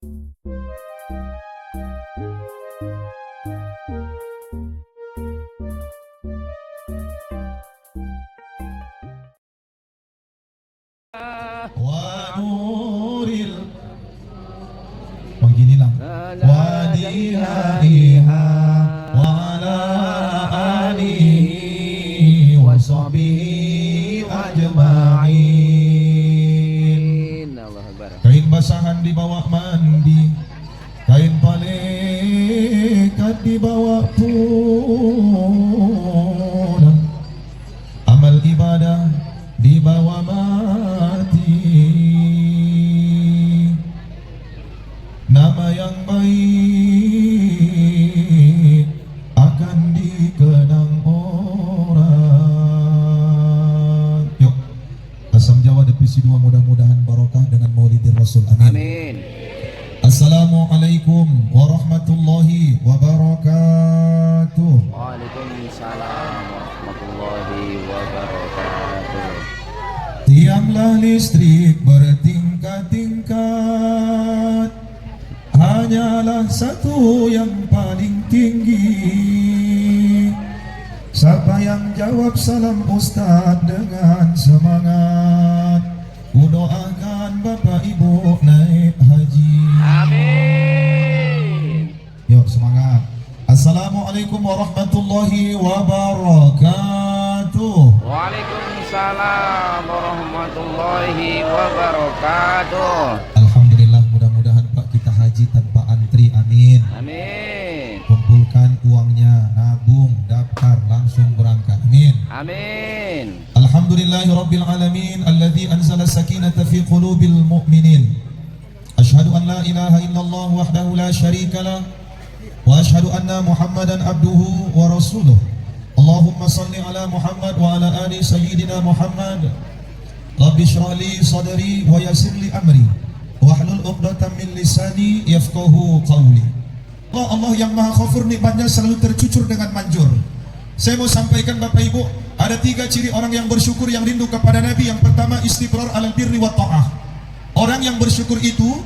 Wa nuril begini lang wa dihaiha wa ala alihi wa sahbihi ajma'in. Kain basahan dibawa mandi, kain palekat dibawa pulang, amal ibadah dibawa mati, nama yang baik akan dikenang orang. Yuk, Asam Jawa Divisi 2 mudah-mudahan barokah dengan Maulidir Rasul. Amin. Amin. Assalamualaikum warahmatullahi wabarakatuh. Waalaikumsalam warahmatullahi wabarakatuh. Tianglah listrik bertingkat-tingkat, hanyalah satu yang paling tinggi. Siapa yang jawab salam Ustaz dengan semangat, ku doakan Bapak Ibu naik haji. Amin. Yuk semangat. Assalamualaikum warahmatullahi wabarakatuh. Waalaikumsalam warahmatullahi wabarakatuh. Alhamdulillah, mudah-mudahan Pak kita haji tanpa antri. Amin. Amin. Kumpulkan uangnya, nabung, daftar, langsung berangkat. Amin. Amin. Alhamdulillahirabbil alamin alladzi anzala sakinata fi qulubil mu'minin. Asyhadu an la ilaha illallah wahdahu la syarikalah wa asyhadu anna Muhammadan abduhu wa rasuluh. Allahumma salli ala Muhammad wa ala ali sayyidina Muhammad. Rabbi shrah li sadri wa yassir li amri wahlul 'uqdatam min lisani yafqahu qawli. Allah yang Maha Ghafur, nikmatnya selalu tercucur dengan manjur. Saya mau sampaikan Bapak Ibu, ada 3 ciri orang yang bersyukur yang rindu kepada Nabi. Yang pertama, istibrar alal birri wa ta'ah. Orang yang bersyukur itu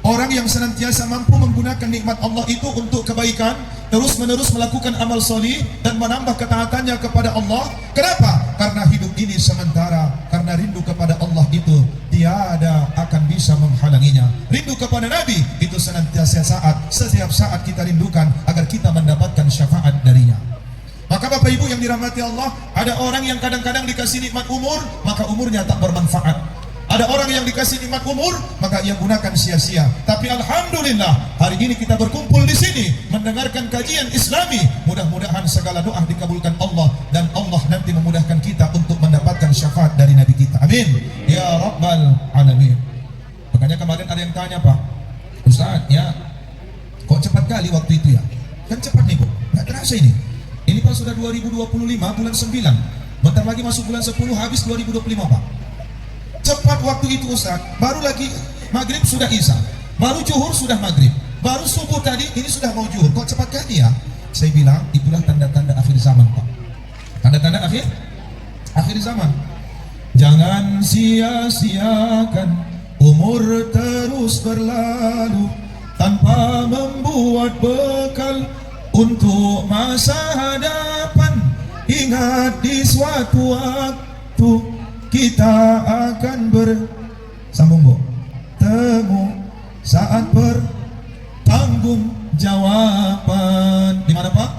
orang yang senantiasa mampu menggunakan nikmat Allah itu untuk kebaikan, terus menerus melakukan amal solih dan menambah ketaatannya kepada Allah. Kenapa? Karena hidup ini sementara. Karena rindu kepada Allah itu tiada akan bisa menghalanginya. Rindu kepada Nabi itu setiap saat kita rindukan agar kita mendapatkan syafaat darinya. Maka Bapak Ibu yang dirahmati Allah, ada orang yang kadang-kadang dikasih nikmat umur, maka umurnya tak bermanfaat. Ada orang yang dikasih nikmat umur, maka ia gunakan sia-sia. Tapi alhamdulillah, hari ini kita berkumpul di sini mendengarkan kajian Islami. Mudah-mudahan segala doa dikabulkan Allah dan Allah nanti memudahkan kita untuk mendapatkan syafaat dari Nabi kita. Amin. Ya Rabbal Alamin. Makanya kemarin ada yang tanya, Pak Ustaz, ya kok cepat kali waktu itu ya? Kan cepat nih, Bu. Nggak terasa ini. Ini Pak sudah 2025 bulan 9. Bentar lagi masuk bulan 10, habis 2025, Pak. Cepat waktu itu Ustaz. Baru lagi maghrib sudah isya, baru zuhur sudah maghrib, baru subuh tadi ini sudah mau zuhur. Kok cepat kali ya? Saya bilang itulah tanda-tanda akhir zaman, Pak. Tanda-tanda akhir zaman. Jangan sia-siakan umur terus berlalu tanpa membuat bekal untuk masa hadapan. Ingat di suatu waktu kita akan bersambung, Bu. Temu saat bertanggung jawaban. Di mana, Pak?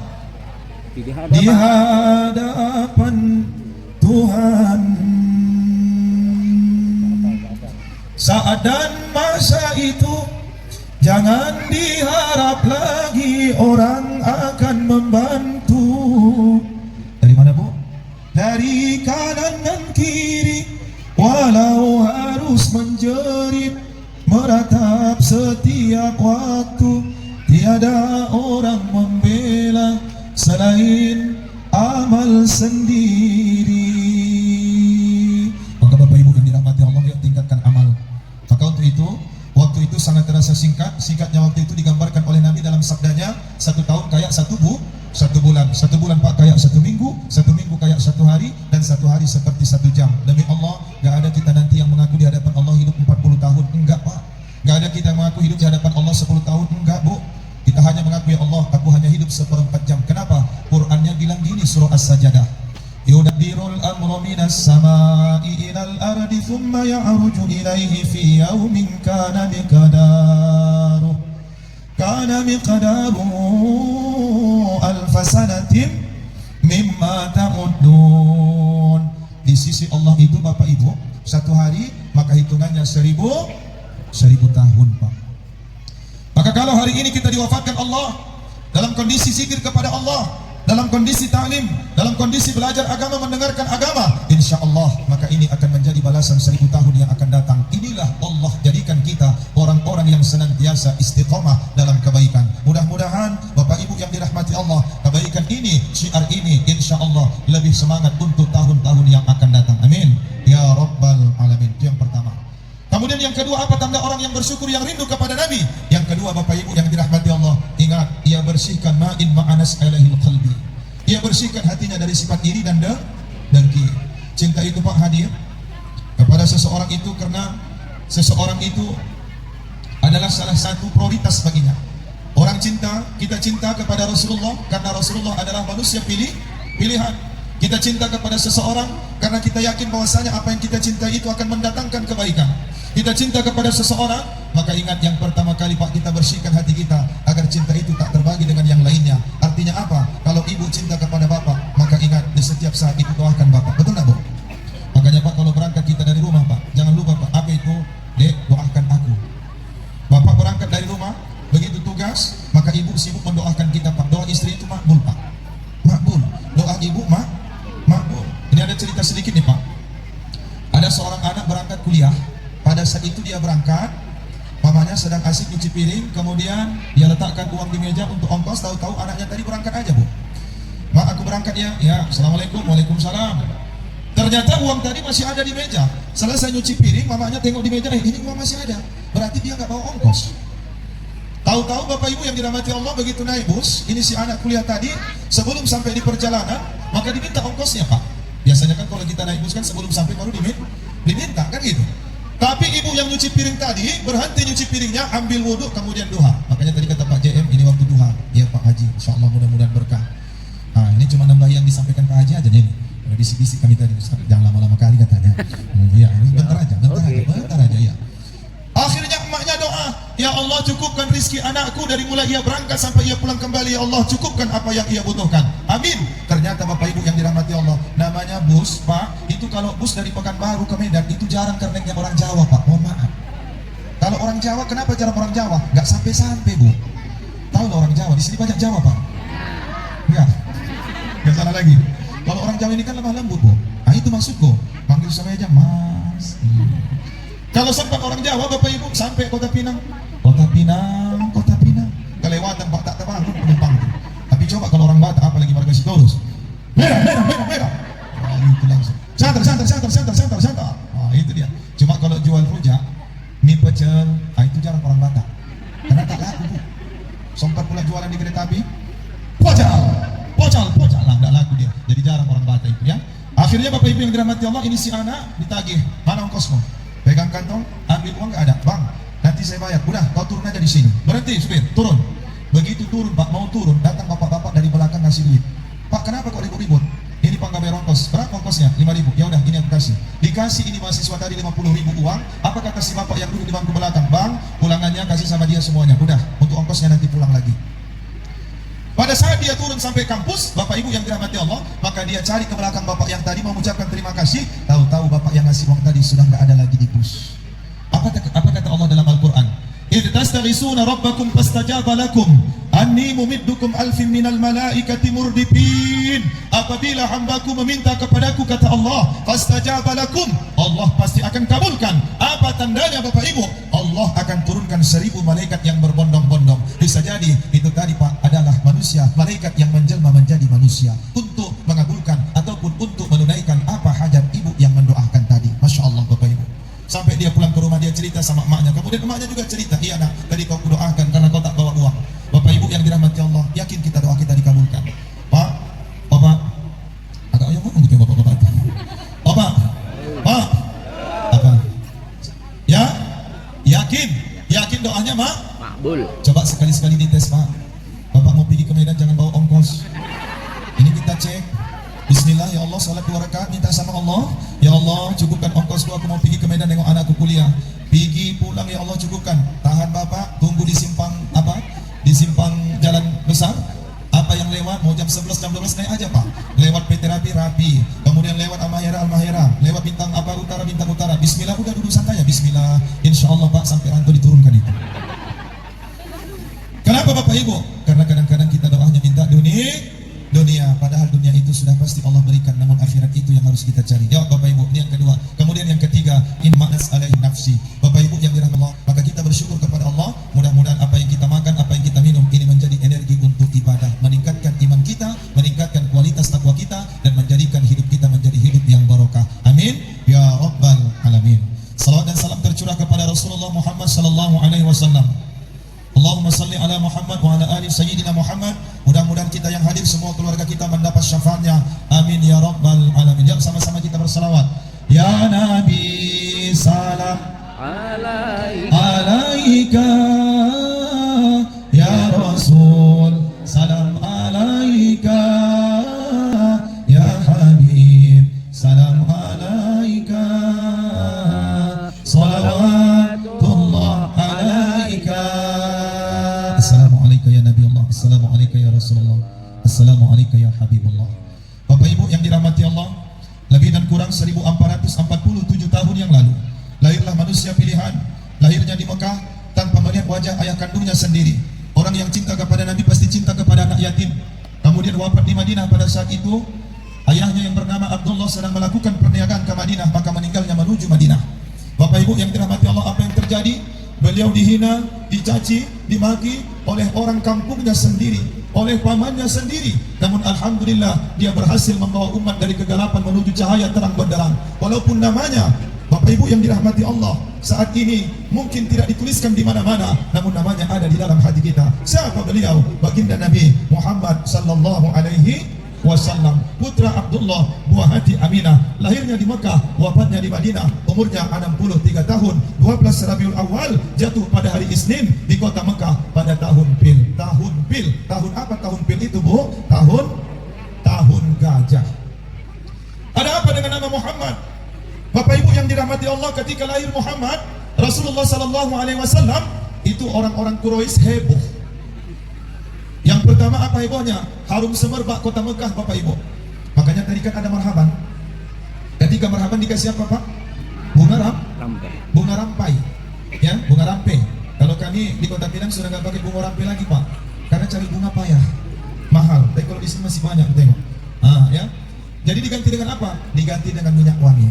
Di hadapan Tuhan. Saat dan masa itu jangan diharap lagi orang akan membantu. Dari mana, Bu? Dari kanan dan kiri, walau harus menjerit, meratap setiap waktu. Tiada orang membela selain amal sendiri. Maka Bapak Ibu yang dirahmati Allah, yuk tingkatkan amal. Maka untuk itu, waktu itu sangat terasa singkat. Singkatnya waktu itu digambarkan oleh Nabi dalam sabdanya, 1 tahun kayak 1 bulan, 1 bulan Pak kayak 1 minggu, 1 minggu kayak 1 hari, dan 1 hari seperti 1 jam. Demi Allah, gak ada kita nanti yang mengaku di hadapan Allah hidup 40 tahun. Enggak, Pak. Gak ada kita mengaku hidup di hadapan Allah 10 tahun, enggak bu. Kita hanya mengaku, ya Allah, aku hanya hidup seperempat jam. Kenapa? Qur'annya bilang gini, surah As-Sajdah, yudabbirul amra minas sama'i ilal ardi thumma ya'ruju ilaihi fi yawmin kana miqdaruhu alfa sanatin mimma ta'uddun. Di sisi Allah itu Bapak Ibu, satu hari maka hitungannya 1000 tahun Pak. Maka kalau hari ini kita diwafatkan Allah dalam kondisi zikir kepada Allah, dalam kondisi ta'lim, dalam kondisi belajar agama, mendengarkan agama, insya Allah maka ini akan menjadi balasan 1000 tahun yang akan datang. Inilah Allah jadikan kita orang-orang yang senantiasa istiqomah dalam kebaikan. Mudah-mudahan Bapak Ibu yang dirahmati Allah, kebaikan ini, syiar ini insya Allah lebih semangat untuk tahun-tahun yang akan datang. Amin ya Rabbal Alamin. Itu yang pertama. Kemudian yang kedua, apa tanda orang yang bersyukur, yang rindu kepada Nabi? Yang kedua Bapak Ibu yang dirahmati Allah, ingat, ia bersihkan ma'in ma'anas alahil qalbi. Ia bersihkan hatinya dari sifat iri dan dengki. Cinta itu Pak hadir kepada seseorang itu karena seseorang itu adalah salah satu prioritas baginya. Orang cinta, kita cinta kepada Rasulullah karena Rasulullah adalah manusia pilihan. Kita cinta kepada seseorang karena kita yakin bahwasanya apa yang kita cintai itu akan mendatangkan kebaikan. Kita cinta kepada seseorang, maka ingat yang pertama kali Pak, kita bersihkan hati kita agar cinta itu tak terbagi dengan yang lainnya. Artinya apa? Kalau ibu cinta kepada bapak, maka ingat di setiap saat itu doakan bapak. Betul nggak Bu? Makanya Pak, kalau berangkat kita dari rumah Pak, jangan lupa Pak, apa itu? Dek, doakan aku. Bapak berangkat dari rumah, begitu tugas, maka ibu sibuk mendoakan kita Pak. Doa istri itu makbul Pak. Makbul. Doa ibu makbul. Ini ada cerita sedikit nih Pak. Ada seorang anak berangkat kuliah. Pada saat itu dia berangkat, mamanya sedang asik cuci piring, kemudian dia letakkan uang di meja untuk ongkos. Tahu-tahu anaknya tadi berangkat aja Bu. Mak, aku berangkat ya. Ya, assalamualaikum, waalaikumsalam. Ternyata uang tadi masih ada di meja. Selesai nyuci piring, mamanya tengok di meja, ini uang masih ada. Berarti dia nggak bawa ongkos. Tahu-tahu Bapak Ibu yang dirahmati Allah, begitu naik bus, ini si anak kuliah tadi, sebelum sampai di perjalanan, maka diminta ongkosnya Pak. Biasanya kan kalau kita naik bus kan sebelum sampai baru diminta kan gitu. Tapi ibu yang nyuci piring tadi berhenti nyuci piringnya, ambil wudhu, kemudian duha. Makanya tadi kata Pak JM, ini waktu duha. Iya Pak Haji, insya Allah mudah-mudahan berkah. Nah, ini cuma nambah yang disampaikan Pak Haji aja nih. Bisik-bisik kami tadi, jangan lama-lama kali katanya. Iya, bentar aja ya. Akhirnya emaknya doa, ya Allah cukupkan rizki anakku dari mulai ia berangkat sampai ia pulang kembali. Ya Allah cukupkan apa yang ia butuhkan. Amin. Ternyata Bapak Ibu yang dirahmati Allah, namanya bus Pak, itu kalau bus dari Pekanbaru ke Medan itu jarang kerennya orang Jawa Pak, mohon maaf. Kalau orang Jawa, kenapa jarang orang Jawa? Nggak sampai-sampai Bu. Tahu loh orang Jawa, di sini banyak Jawa Pak. Nggak salah lagi. Kalau orang Jawa ini kan lemah lembut Bu. Nah itu maksudku, panggil sama aja Mas. Kalau sempat orang Jawa Bapak Ibu sampai Kota Pinang, kelewatan Pak, tak terbangun penumpang itu. Tapi coba kalau orang Batak, apalagi warga Sitorus, merah. Oh, itu langsung santar. Oh, itu dia. Cuma kalau jual rujak, mie pecel, itu jarang orang Batak karena tak laku Bu. Sempat pula jualan di kereta api, pocol lah, tak laku dia. Jadi jarang orang Batak itu ya. Akhirnya Bapak Ibu yang dirahmati Allah, ini si anak ditagih, mana ongkosmu? Pegang kantong, ambil uang, nggak ada. Bang, nanti saya bayar. Udah, kau turun aja di sini. Berhenti, supir, turun. Begitu turun, Pak, mau turun, datang bapak-bapak dari belakang ngasih duit. Pak, kenapa kok ribut-ribut? Ini Pak nggak bayar ongkos. Berapa ongkosnya? 5.000. Ya udah, ini aku kasih. Dikasih ini mahasiswa tadi 50.000 uang. Apa kata si bapak yang duduk di bangku belakang? Bang, pulangannya kasih sama dia semuanya. Udah, untuk ongkosnya nanti pulang lagi. Pada saat dia turun sampai kampus, Bapak Ibu yang dirahmati Allah, maka dia cari ke belakang bapak yang tadi mau mengucapkan terima kasih. Tahu-tahu bapak yang ngasih uang tadi sudah nggak ada lagi di bus. Apa kata Allah dalam Al-Quran? Idh tastaghisuna rabbakum fastajaba lakum anni mumiddukum alfin minal malaikati murdifin. Apabila hambaku meminta kepadaku, kata Allah, fastajaba lakum, Allah pasti akan kabulkan. Apa tandanya Bapak Ibu? Allah akan turunkan 1000 malaikat yang berbondong-bondong. Bisa jadi itu tadi Pak adalah manusia, malaikat yang menjelma menjadi manusia untuk mengabulkan ataupun untuk menunaikan apa hajat ibu yang mendoakan tadi. Masya Allah Bapak Ibu. Sampai dia pulang ke rumah, dia cerita sama emaknya. Kemudian emaknya juga cerita, iya nak, tadi kau doakan karena kau tak bawa uang. Bapak Ibu yang dirahmati Allah, yakin kita doa kita dikabulkan. Pak, Bapak, agak ayam ngomong gitu Bapak-bapak. Bapak, Pak, apa? Ya, Makbul. Coba sekali-sekali dites Pak. Bapak mau pergi ke Medan jangan bawa ongkos. Ini kita cek. Bismillah ya Allah, salat 2 rakaat minta sama Allah. Ya Allah, cukupkan ongkosku, aku mau pergi ke Medan nengok anakku kuliah. Pergi pulang ya Allah, cukupkan. Tahan Bapak, tunggu di simpang apa? Di simpang jalan besar. Apa yang lewat mau jam 11 jam 12 naik aja Pak. Lewat PT Rapi. Kemudian lewat Al-Mahira. Lewat bintang utara. Bismillah, udah duduk santai ya. Bismillah. Insyaallah Pak sampai rantu diturunkan itu. Kenapa Bapak Ibu? Karena kadang-kadang kita doanya minta dunia, padahal dunia itu sudah pasti Allah berikan, namun akhirat itu yang harus kita cari. Ya Bapak Ibu, ini yang kedua. Kemudian yang ketiga, in ma'nas alaihi nafsi. Bapak Ibu yang dirahmati Allah, maka kita bersyukur kepada Allah. Mudah-mudahan apa yang kita makan, apa yang kita minum ini menjadi energi untuk ibadah, meningkatkan iman kita, meningkatkan kualitas takwa kita, dan menjadikan hidup kita menjadi hidup yang barokah. Amin ya rabbal alamin. Salawat dan salam tercurah kepada Rasulullah Muhammad sallallahu alaihi wasallam. Allahumma salli ala Muhammad wa ala ali sayyidina Muhammad. Mudah-mudahan kita yang hadir semua keluarga kita mendapat syafaatnya. Amin ya rabbal alamin. Jom sama-sama kita bersalawat. Ya Nabi salam alaika, ya Rasul salam alaika, ya Habib salam alaika, salawatullah alaika. Assalamualaikum ya Nabi Allah, Assalamualaikum ya Rasulullah, Assalamualaikum ya Habibullah. Bapak Ibu yang dirahmati Allah, lebih dan kurang 1447 tahun yang lalu lahirlah manusia pilihan. Lahirnya di Mekah tanpa melihat wajah ayah kandungnya sendiri. Orang yang cinta kepada Nabi pasti cinta kepada anak yatim. Kemudian wafat di Madinah. Pada saat itu ayahnya yang bernama Abdullah sedang melakukan perniagaan ke Madinah, maka meninggalnya menuju Madinah. Bapak Ibu yang dirahmati Allah, apa yang terjadi? Beliau dihina, dicaci, dimaki oleh orang kampungnya sendiri, oleh pamannya sendiri. Namun alhamdulillah dia berhasil membawa umat dari kegelapan menuju cahaya terang benderang. Walaupun namanya, Bapak Ibu yang dirahmati Allah, saat ini mungkin tidak dituliskan di mana-mana, namun namanya ada di dalam hati kita. Siapa beliau? Baginda Nabi Muhammad sallallahu alaihi wasallam, putra Abdullah, buah hati Aminah. Lahirnya di Mekah, wafatnya di Madinah, umurnya 63 tahun. 12 Rabiul Awal, jatuh pada hari Isnin di kota Mekah pada tahun Pil. Tahun apa tahun Pil itu, Bu? Tahun gajah. Ada apa dengan nama Muhammad? Bapak Ibu yang dirahmati Allah, ketika lahir Muhammad, Rasulullah sallallahu alaihi wasallam itu orang-orang Quraisy heboh. Yang pertama apa hebohnya? Harum semerbak kota Mekah, Bapak Ibu. Makanya tadi kan ada marhaban. Ketika marhaban dikasih apa, Pak? Bunga rampai. Ya, bunga rampe. Kalau kami di Kota Pinang sudah nggak pakai bunga rampe lagi, Pak. Karena cari bunga payah, mahal. Tapi kalau di sini masih banyak, tengok. Ya. Jadi diganti dengan apa? Diganti dengan minyak wangi.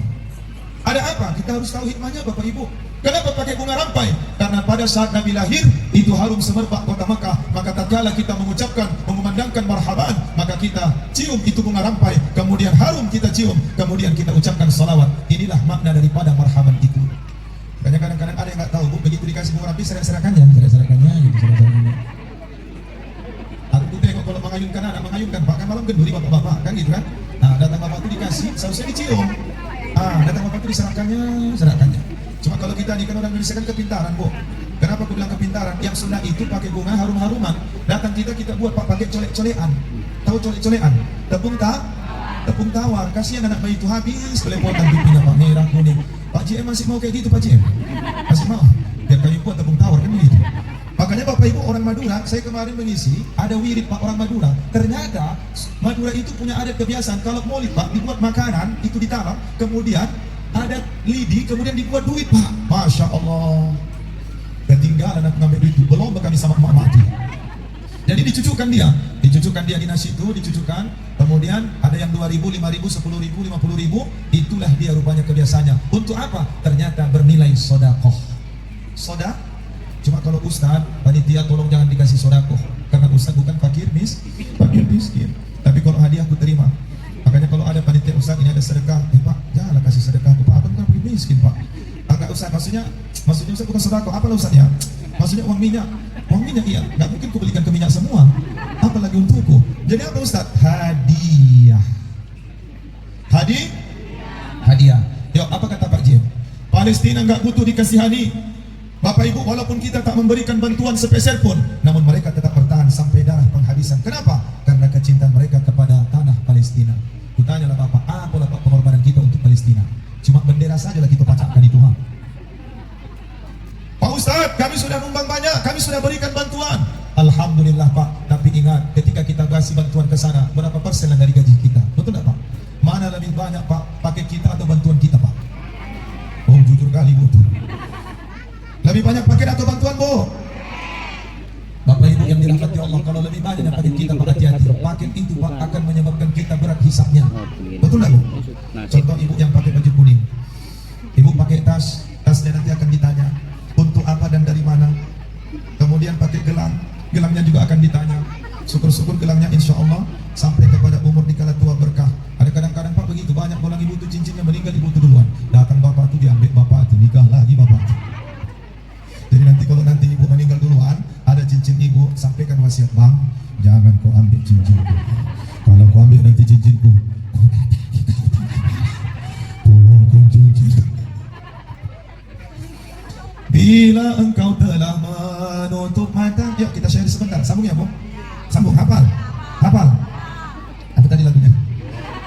Ada apa? Kita harus tahu hikmahnya, Bapak Ibu. Kenapa pakai bunga rampai? Karena pada saat Nabi lahir itu harum semerbak kota Mekah. Maka tatkala kita mengucapkan, mengumandangkan marhaban, maka kita cium itu bunga rampai, kemudian harum kita cium, kemudian kita ucapkan salawat. Inilah makna daripada marhaban itu. Makanya kadang-kadang ada yang nggak tahu, Bu, begitu dikasih bunga rampai serak-serakannya gitu, serak-serakannya. Aku tuh tengok kalau mengayunkan anak, mengayunkan Pak, kan malam kenduri bapak-bapak, kan gitu kan. Nah, datang bapak itu dikasih, seharusnya dicium. Datang bapak itu diserahkannya. Cuma kalau kita ini kan orang Indonesia kan kepintaran, Bu. Kenapa aku bilang kepintaran? Yang sunnah itu pakai bunga harum-haruman. Datang kita buat Pak pakai colek-colekan. Tahu colek-colekan? Tepung tawar. Kasihan anak bayi itu habis belepotan pipinya, Pak, merah kuning. Pak JM masih mau kayak gitu, Pak JM? Masih mau? Biar kami buat tepung tawar kan begitu. Makanya Bapak Ibu orang Madura, saya kemarin mengisi, ada wirid Pak orang Madura. Ternyata Madura itu punya adat kebiasaan, kalau maulid Pak, dibuat makanan, itu ditaruh, kemudian ada lidi, kemudian dibuat duit, Pak. Masya Allah. Ketinggalan aku ngambil duit itu, belum kami sama emak mati. Jadi dicucukkan dia di nasi itu, dicucukkan. Kemudian ada yang 2.000, 5.000, 10.000, 50.000. Itulah dia rupanya kebiasaannya. Untuk apa? Ternyata bernilai sodakoh. Cuma kalau ustad, panitia tolong jangan dikasih sodakoh, karena ustad bukan fakir miskin. Tapi kalau hadiah aku terima. Makanya kalau ada panitia ustad, ini ada sedekah, Pak, janganlah kasih sedekah, Pak, aku bukan fakir miskin, Pak. Enggak ustad, maksudnya ustad bukan sodakoh, apalah ustad ya? Maksudnya uang minyak iya, nggak mungkin ku belikan ke minyak semua, apalagi untukku. Jadi apa ustad? Hadiah. Yuk, apa kata Pak Jim? Palestina nggak butuh dikasihani. Bapak Ibu, walaupun kita tak memberikan bantuan sepeser pun, namun mereka tetap bertahan sampai darah penghabisan. Kenapa? Karena kecintaan mereka kepada tanah Palestina. Kutanyalah Bapak, apalah Pak pengorbanan kita untuk Palestina? Cuma bendera saja lah kita pacakkan itu. Pak Ustadz, kami sudah numbang banyak, kami sudah berikan bantuan. Alhamdulillah Pak, tapi ingat ketika kita kasih bantuan ke sana, berapa persen lah dari gaji kita? Betul tak Pak? Mana lebih banyak Pak, pakai kita atau bantuan kita Pak? Oh jujur kali betul. Lebih banyak pakai atau bantuan Bu? Bapak Ibu yang dirahmati Allah, kalau lebih banyak yang pakai kita Pak, hati-hati. Paket itu Pak akan menyebabkan kita berat hisapnya. Betul tak Bu? Contoh Ibu yang pakai baju kuning, Ibu pakai tas, tasnya nanti akan ditanya untuk apa dan dari mana. Kemudian pakai gelang, gelangnya juga akan ditanya. Syukur-syukur gelangnya insya Allah sampai kepada umur dikala tua berkah. Ada kadang-kadang Pak begitu, banyak orang ibu itu cincinnya meninggal, ibu itu duluan. Datang Bapak itu diambil Bapak itu, nikah lagi Bapak itu. Jadi nanti kalau nanti ibu meninggal duluan, ada cincin ibu, sampaikan wasiat, Bang, jangan kau ambil cincinku. Kalau kau ambil nanti cincinku, kau datangi kau tolong kau cincin. Bila engkau telah menutup mata, yuk kita share sebentar, sambung ya Bu, sambung, hafal, hafal. Apa tadi lagunya?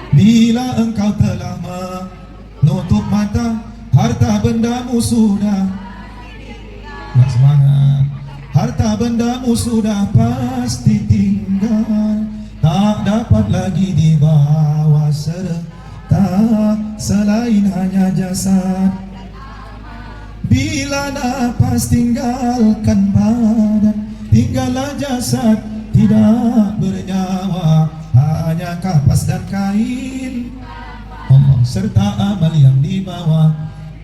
Bila engkau telah menutup mata, harta bendamu sudah. Nggak semangat. Harta bendamu sudah pasti tinggal, tak dapat lagi dibawa serta selain hanya jasad. Bila napas tinggalkan badan, tinggallah jasad tidak bernyawa, hanya kapas dan kain Allah serta amal yang dibawa.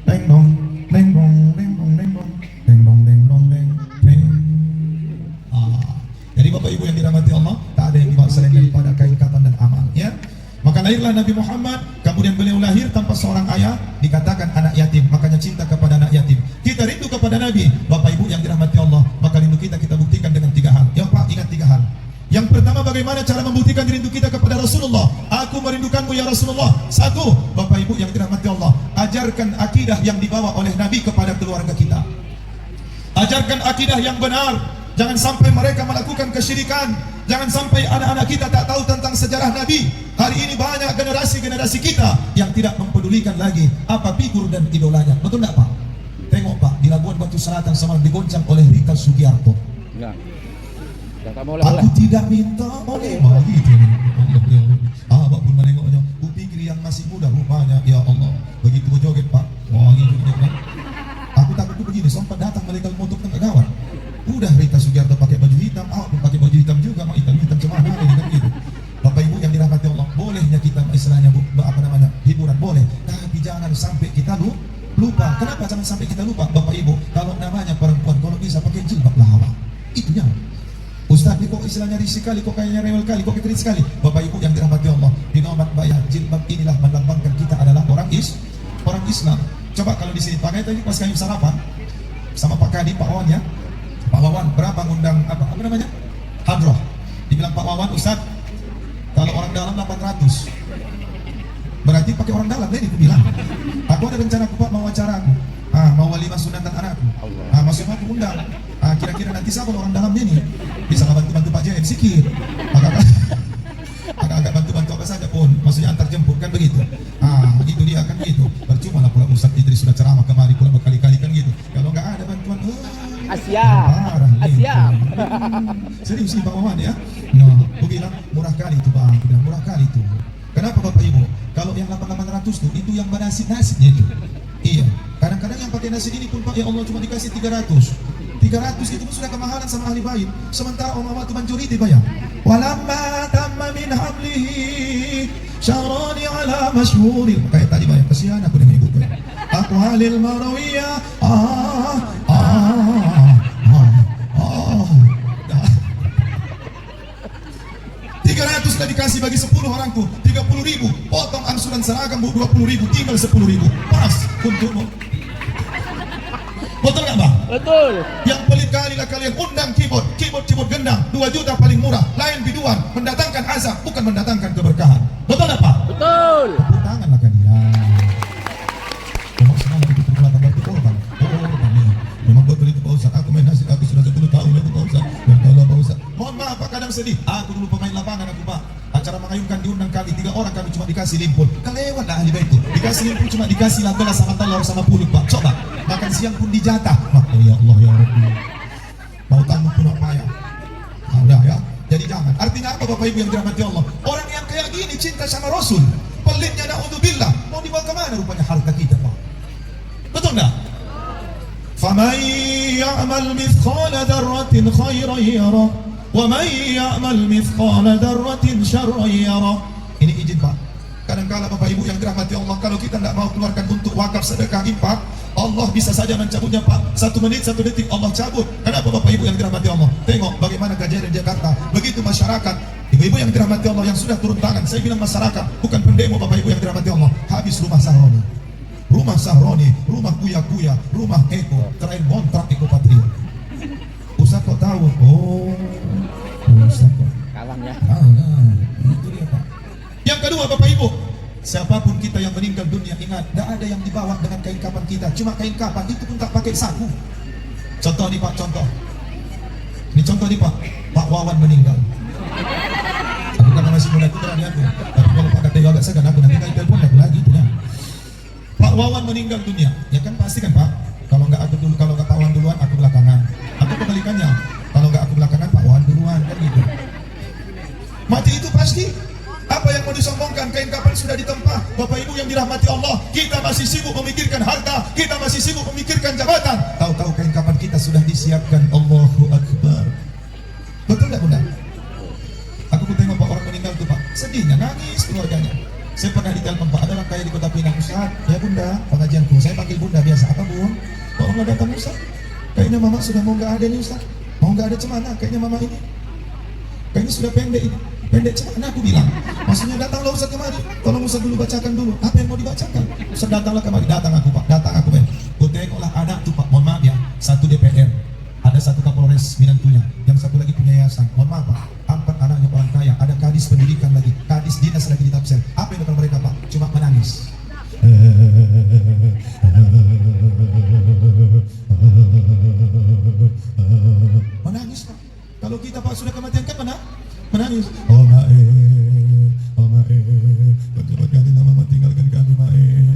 Deng dong, deng dong, deng dong, deng dong. Jadi Bapak Ibu yang dirahmati Allah, tak ada yang dibawa selain daripada kain kafan dan amal, ya. Maka lahirlah Nabi Muhammad, kemudian beliau lahir tanpa seorang ayah, dikatakan anak yatim, makanya cinta kepada anak yatim. Kita rindu kepada Nabi, Bapak Ibu yang dirahmati Allah, maka rindu kita buktikan dengan 3 hal. Ya Pak, ingat 3 hal. Yang pertama, bagaimana cara membuktikan rindu kita kepada Rasulullah? Aku merindukanmu ya Rasulullah. 1, Bapak Ibu yang dirahmati Allah, ajarkan akidah yang dibawa oleh Nabi kepada keluarga kita. Ajarkan akidah yang benar. Jangan sampai mereka melakukan kesyirikan. Jangan sampai anak-anak kita tak tahu tentang sejarah Nabi. Hari ini banyak generasi-generasi kita yang tidak mempedulikan lagi apa figur dan idolanya. Betul tak Pak? Tengok Pak, di Labuan Batu Selatan semalam digoncang oleh Rika Sugiarto. Ya. Tak mau lah. Aku tidak minta oleh begitu. Bapak pun menengoknya. Kupikir yang masih muda rupanya. Ya Allah, begitu joget Pak. Wah gitu. Aku takut tuh begini, sempat datang mereka motor tengah gawat. Udah Rita Sugiarto pakai baju hitam, awak pun pakai baju hitam juga, mau hitam-hitam cemana ini kan gitu. Bapak Ibu yang dirahmati Allah, bolehnya kita istilahnya apa namanya hiburan boleh, tapi jangan sampai kita lupa. Kenapa jangan sampai kita lupa Bapak Ibu? Kalau namanya perempuan, kalau bisa pakai jilbab lah awak. Itu yang Ustaz, ini kok istilahnya risik kali, kok kayaknya rewel kali, kok kekrit sekali. Bapak Ibu yang dirahmati Allah, binomat bayar jilbab inilah melambangkan kita adalah orang Islam. Coba kalau di sini pakai tadi pas kami sarapan sama Pak Kadi, Pak Wawan ya. Pak Wawan, berapa ngundang apa namanya? Hadroh. Dibilang Pak Wawan, Ustaz, kalau orang dalam 800. Berarti pakai orang dalam deh, aku bilang. Aku ada rencana Pak mau acara aku. Mau walimah sunatan anakku. Maksud aku undang. Kira-kira nanti siapa orang dalam ini? Bisa nggak bantu Pak JM sikit? Agak bantu apa saja pun. Maksudnya antar jemput kan begitu. Itu dia kan gitu. Percuma lah pula Ustaz Idris sudah ceramah kemari pula berkali-kali kan gitu. Kalau nggak ada bantuan, Asia. Serius sih Pak Wawan ya. Aku bilang murah kali itu Bang. Aku bilang murah kali itu. Kenapa Bapak Ibu? Kalau yang 800 tuh itu yang bernasib-nasibnya itu. Iya. Kadang-kadang yang pakai nasi ini pun Pak ya Allah cuma dikasih 300. 300 itu pun sudah kemahalan sama ahli bait. Sementara orang itu majoriti bayar. Walamma tamma min hablihi syarani ala masyhuri. Kayak tadi bayar. Kasihan aku dengan ibu gue. Aku halil marawiyah. 300 sudah dikasih bagi 10 orangku, 30.000. Potong angsuran seragam 20.000, tinggal 10.000. Pas untukmu. Betul nggak Bang? Betul. Yang pelit kali lah kalian undang keyboard gendang 2 juta paling murah, lain biduan, mendatangkan azab bukan mendatangkan keberkahan. Betul nggak Pak? Betul. Tepuk tangan lah kan ya. Memang semangat itu perbuatan berarti korban. Memang betul mohon maaf Pak, kadang sedih. Aku dulu pemain lapangan aku Pak. Acara mengayunkan diundang kami 3 orang, kami cuma dikasih limpul. Kelewat lah ahli bait itu. Dikasih limpul cuma dikasih lambelas sama telur sama pulut Pak. Coba makan siang pun dijatah. Ya Allah ya Rabbi. Mau tamu pun apa ya? Nah, udah ya. Jadi jangan. Artinya apa Bapak Ibu yang dirahmati Allah? Orang yang kayak gini cinta sama Rasul. Pelitnya na'udzubillah. Mau dibawa kemana rupanya harta kita Pak? Betul nggak? فَمَنْ يَعْمَلْ مِثْقَالَ ذَرَّةٍ خَيْرًا يَرَهُ وَمَنْ يَعْمَلْ مِثْقَالَ ذَرَّةٍ شَرًّا يَرَهُ. Ini izin Pak. Kadang-kala Bapak Ibu yang dirahmati Allah, kalau kita tidak mau keluarkan untuk wakaf, sedekah, infak, Allah bisa saja mencabutnya Pak. 1 menit, 1 detik Allah cabut. Kenapa Bapak Ibu yang dirahmati Allah? Tengok bagaimana kejadian di Jakarta. Begitu masyarakat, ibu-ibu yang dirahmati Allah yang sudah turun tangan. Saya bilang masyarakat, bukan pendemo Bapak Ibu yang dirahmati Allah. Habis rumah Sahroni, rumah Sahroni, rumah Kuya-Kuya, rumah Eko, terakhir kontrak Eko Patrio. Ustaz kok tahu? Oh, Ustaz kok Kawan ya. itu dia Pak. Yang kedua Bapak Ibu, siapapun kita yang meninggal dunia, ingat, tidak ada yang dibawa dengan kain kapan kita. Cuma kain kapan, itu pun tak pakai saku. Contoh nih Pak, contoh. Ini contoh nih Pak, Pak Wawan meninggal. Aku kan masih muda, aku berani aku. Tapi kalau Pak Kata agak segan, aku nanti kali telepon aku lagi itu ya. Pak Wawan meninggal dunia, ya kan pasti kan Pak. Kalau nggak aku dulu, kalau nggak Pak Wawan duluan, aku belakangan. Atau kebalikannya, kalau nggak aku belakangan, Pak Wawan duluan, kan gitu. Mati itu pasti. Apa yang mau disombongkan? Kain kapan sudah ditempa. Bapak Ibu yang dirahmati Allah, kita masih sibuk memikirkan harta, kita masih sibuk memikirkan jabatan. Tahu-tahu kain kapan kita sudah disiapkan. Allahu Akbar. Betul nggak Bunda? Aku pun tengok Pak orang meninggal tuh Pak, sedihnya nangis keluarganya. Saya pernah ditelepon Pak, ada orang kaya di Kota Pinang. Ustaz, ya Bunda, pengajianku. Saya panggil Bunda biasa. Apa Bun? Kok nggak datang Ustaz? Kayaknya Mama sudah mau nggak ada nih Ustaz. Mau nggak ada cemana? Kayaknya Mama ini. Kayaknya sudah pendek ini. Pendek cemana aku bilang. Maksudnya datanglah Ustaz kemari. Tolong Ustaz dulu bacakan dulu. Apa yang mau dibacakan? Ustaz datanglah kemari. Datang aku Pak. Datang aku Ben. Ku tengoklah anak tuh Pak. Mohon maaf ya. 1 DPR. Ada 1 Kapolres Minantunya. Yang 1 lagi punya yayasan. Mohon maaf Pak. 4 anaknya orang kaya. Ada kadis pendidikan lagi. Kadis dinas lagi di Tapsel. Apa yang mereka Pak? Cuma menangis. Menangis Pak. Kalau kita Pak sudah kematian kan menangis. Oh Mae, oh Mae, cepat ganti nama Mae, tinggalkan kami Mae.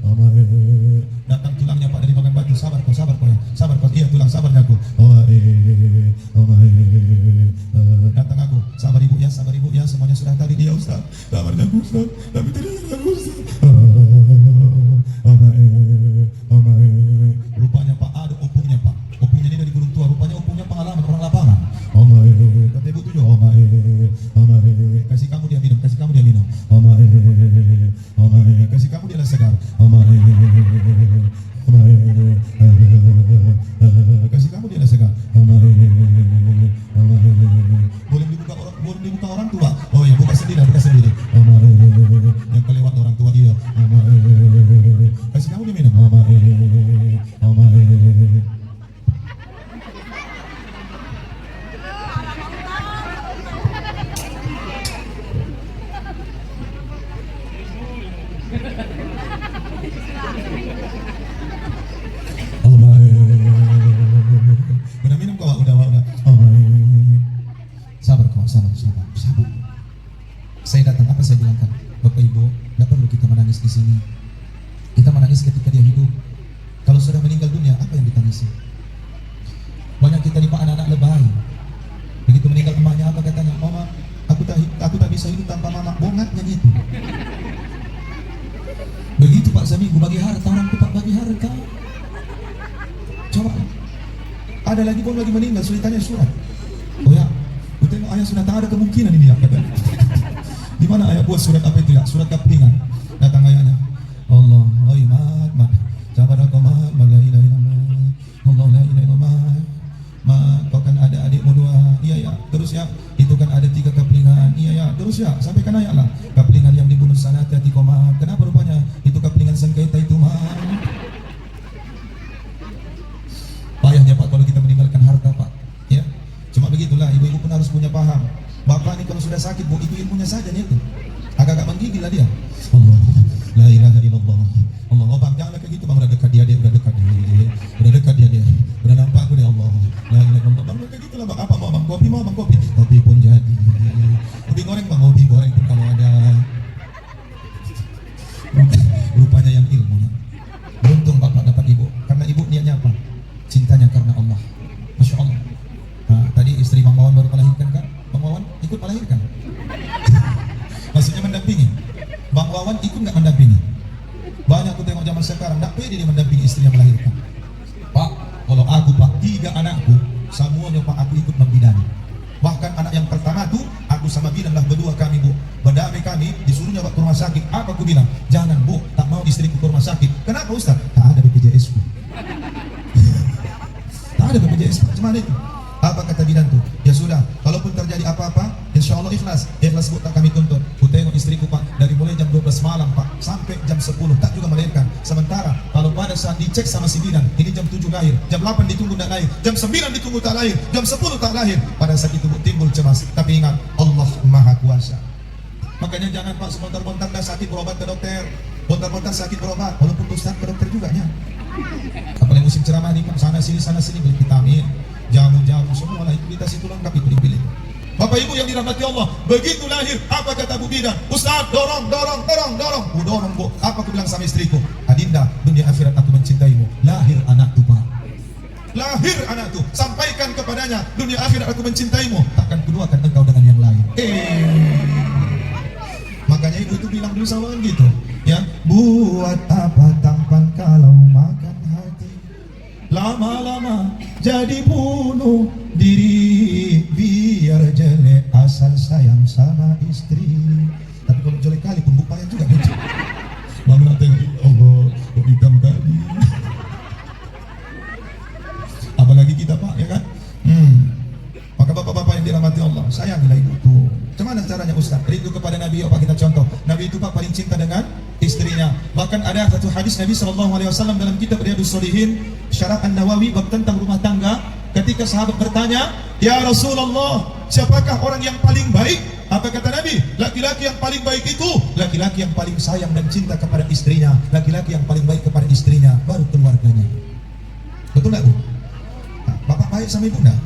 Oh Mae, datang tulangnya Pak dari Bagan Batu. Sabar kau ya, sabar kau. Iya tulang sabarnya aku. Oh Mae, oh Mae, datang aku. Sabar Ibu ya, semuanya sudah tadi dia Ustaz. Sabarnya aku Ustaz, tapi tidak aku Ustaz. Oh Mae, oh Mae. Rupanya Pak ada opungnya Pak. Opungnya ini dari Gunung Tua. Rupanya opungnya pengalaman orang lapangan. Oh Mae, kata Ibu tujuh. Oh Mae, oh Mae, kasih kamu dia minum, kasih kamu dia minum. Oh Mae, oh Mae, kasih kamu dia segar. Oh Mae, oh Mae, kasih kamu dia segar. Oh Mae, oh Mae, boleh dibuka orang tua. Oh ya buka sendiri, buka sendiri. Oh Mae, yang kelewat orang tua dia. Oh Mae, kasih kamu dia minum. Oh Mae, oh Mae. Oh Mae, udah minum kau, udah. Oh Mae, sabar kau, sabar. Saya datang, apa saya bilangkan, Bapak Ibu, tidak perlu kita menangis di sini. Kita menangis ketika dia hidup. Kalau sudah meninggal dunia, apa yang ditangisi? Banyak kita nih Pak anak-anak lebay. Begitu meninggal emaknya, apa katanya? Mama, aku tak bisa hidup tanpa mama. Bongatnya gitu. Begitu Pak Seminggu bagi harta orang tuh Pak, bagi harta. Coba. Ada lagi pun lagi meninggal, sulitannya surat. Oh ya, aku tengok ayah sudah tak ada kemungkinan ini ya katanya. Di mana ayah buat surat apa itu ya? Surat kaplingan. Datang ayahnya. Allah, oi mat. Sabar kau mat, la ilaha illallah. Allah la ilaha illallah. Mat, kau kan ada adikmu 2. Iya ya. Terus ya, itu kan ada 3 kaplingan. Iya ya. Terus ya, sampaikan ayah lah. Kaplingan yang dibunuh sana hati kau mat. Kenapa rupanya? Itu kaplingan sengketa itu mat. Payahnya Pak kalau kita meninggalkan harta Pak. Ya. Cuma begitulah, ibu-ibu pun harus punya paham. Bapak ini kalau sudah sakit, bu, itu ilmunya saja nih itu. Agak-agak menggigil lah dia. Allah, la ilaha illallah. Allah, oh bang, janganlah kayak gitu bang, udah dekat dia, udah dekat dia, udah nampak aku deh Allah. La ilaha illallah. Bang, kayak gitu lah bang, apa mau bang? kopi mau bang kopi. Kopi pun jadi. Ubi goreng bang, ubi goreng pun kalau ada. Rupanya yang ilmunya. Beruntung bapak dapat ibu, karena ibu niatnya apa? Cintanya karena Allah. Masya Allah. Nah, tadi istri Bang Wawan baru melahirkan kan? Bang Wawan ikut melahirkan. Maksudnya mendampingi. Bang Wawan ikut nggak mendampingi? Banyak aku tengok zaman sekarang, nggak pede dia mendampingi istrinya melahirkan. Pak, kalau aku pak, 3 anakku, semuanya pak aku ikut membidani. Bahkan anak yang pertama tuh, aku sama bilang lah berdua kami bu, berdamai kami, disuruhnya ke rumah sakit. Apa aku bilang? Jangan bu, tak mau istriku ke rumah sakit. Kenapa Ustaz? Tak ada BPJS ku. Tak ada BPJS, cuma itu. Apa kata bidan tuh? Ya sudah, kalaupun terjadi apa-apa, insya Allah ikhlas. Ikhlas bu tak kami tuntut. Ku tengok istriku pak, dari mulai jam 12 malam pak, sampai jam 10, tak juga melahirkan. Sementara, kalau pada saat dicek sama si bidan, ini jam 7 lahir, jam 8 ditunggu tak lahir, jam 9 ditunggu tak lahir, jam 10 tak lahir. Pada saat itu bu, timbul cemas. Tapi ingat, Allah Maha Kuasa. Makanya jangan pak, sebentar-bentar dah sakit berobat ke dokter, bentar-bentar sakit berobat, walaupun Ustaz ke dokter juga nya. Apalagi musim ceramah nih pak, sana sini beli vitamin, jamu-jamu semua lah, kita situ lengkap itu dipilih. Bapak ibu yang dirahmati Allah, begitu lahir, apa kata Bu Bidan? Ustaz, dorong. Bu dorong bu, apa aku bilang sama istriku? Adinda, dunia akhirat aku mencintaimu. Lahir anak tuh pak. Lahir anak tuh, sampaikan kepadanya, dunia akhirat aku mencintaimu. Takkan keduakan engkau dengan yang lain. Makanya ibu itu bilang dulu sama gitu, ya, buat apa tampan kalau makan hati, lama-lama jadi bunuh diri, biar jelek asal sayang sama istri. Tapi kalau jelek kali pun bupaya juga gitu. Mama tengok Allah, kok hitam tadi. Apalagi kita pak, ya kan? Maka bapak-bapak yang dirahmati Allah, sayangilah ibu tuh. Bagaimana caranya Ustaz? Rindu kepada Nabi, apa kita contoh? Nabi itu pak paling cinta dengan istrinya. Bahkan ada satu hadis Nabi SAW dalam kitab Riyadhus Shalihin, Syarah An-Nawawi bab tentang rumah tangga. Ketika sahabat bertanya, Ya Rasulullah, siapakah orang yang paling baik? Apa kata Nabi? Laki-laki yang paling baik itu laki-laki yang paling sayang dan cinta kepada istrinya. Laki-laki yang paling baik kepada istrinya, baru keluarganya. Betul nggak bu? Nah, bapak baik sama ibu nggak?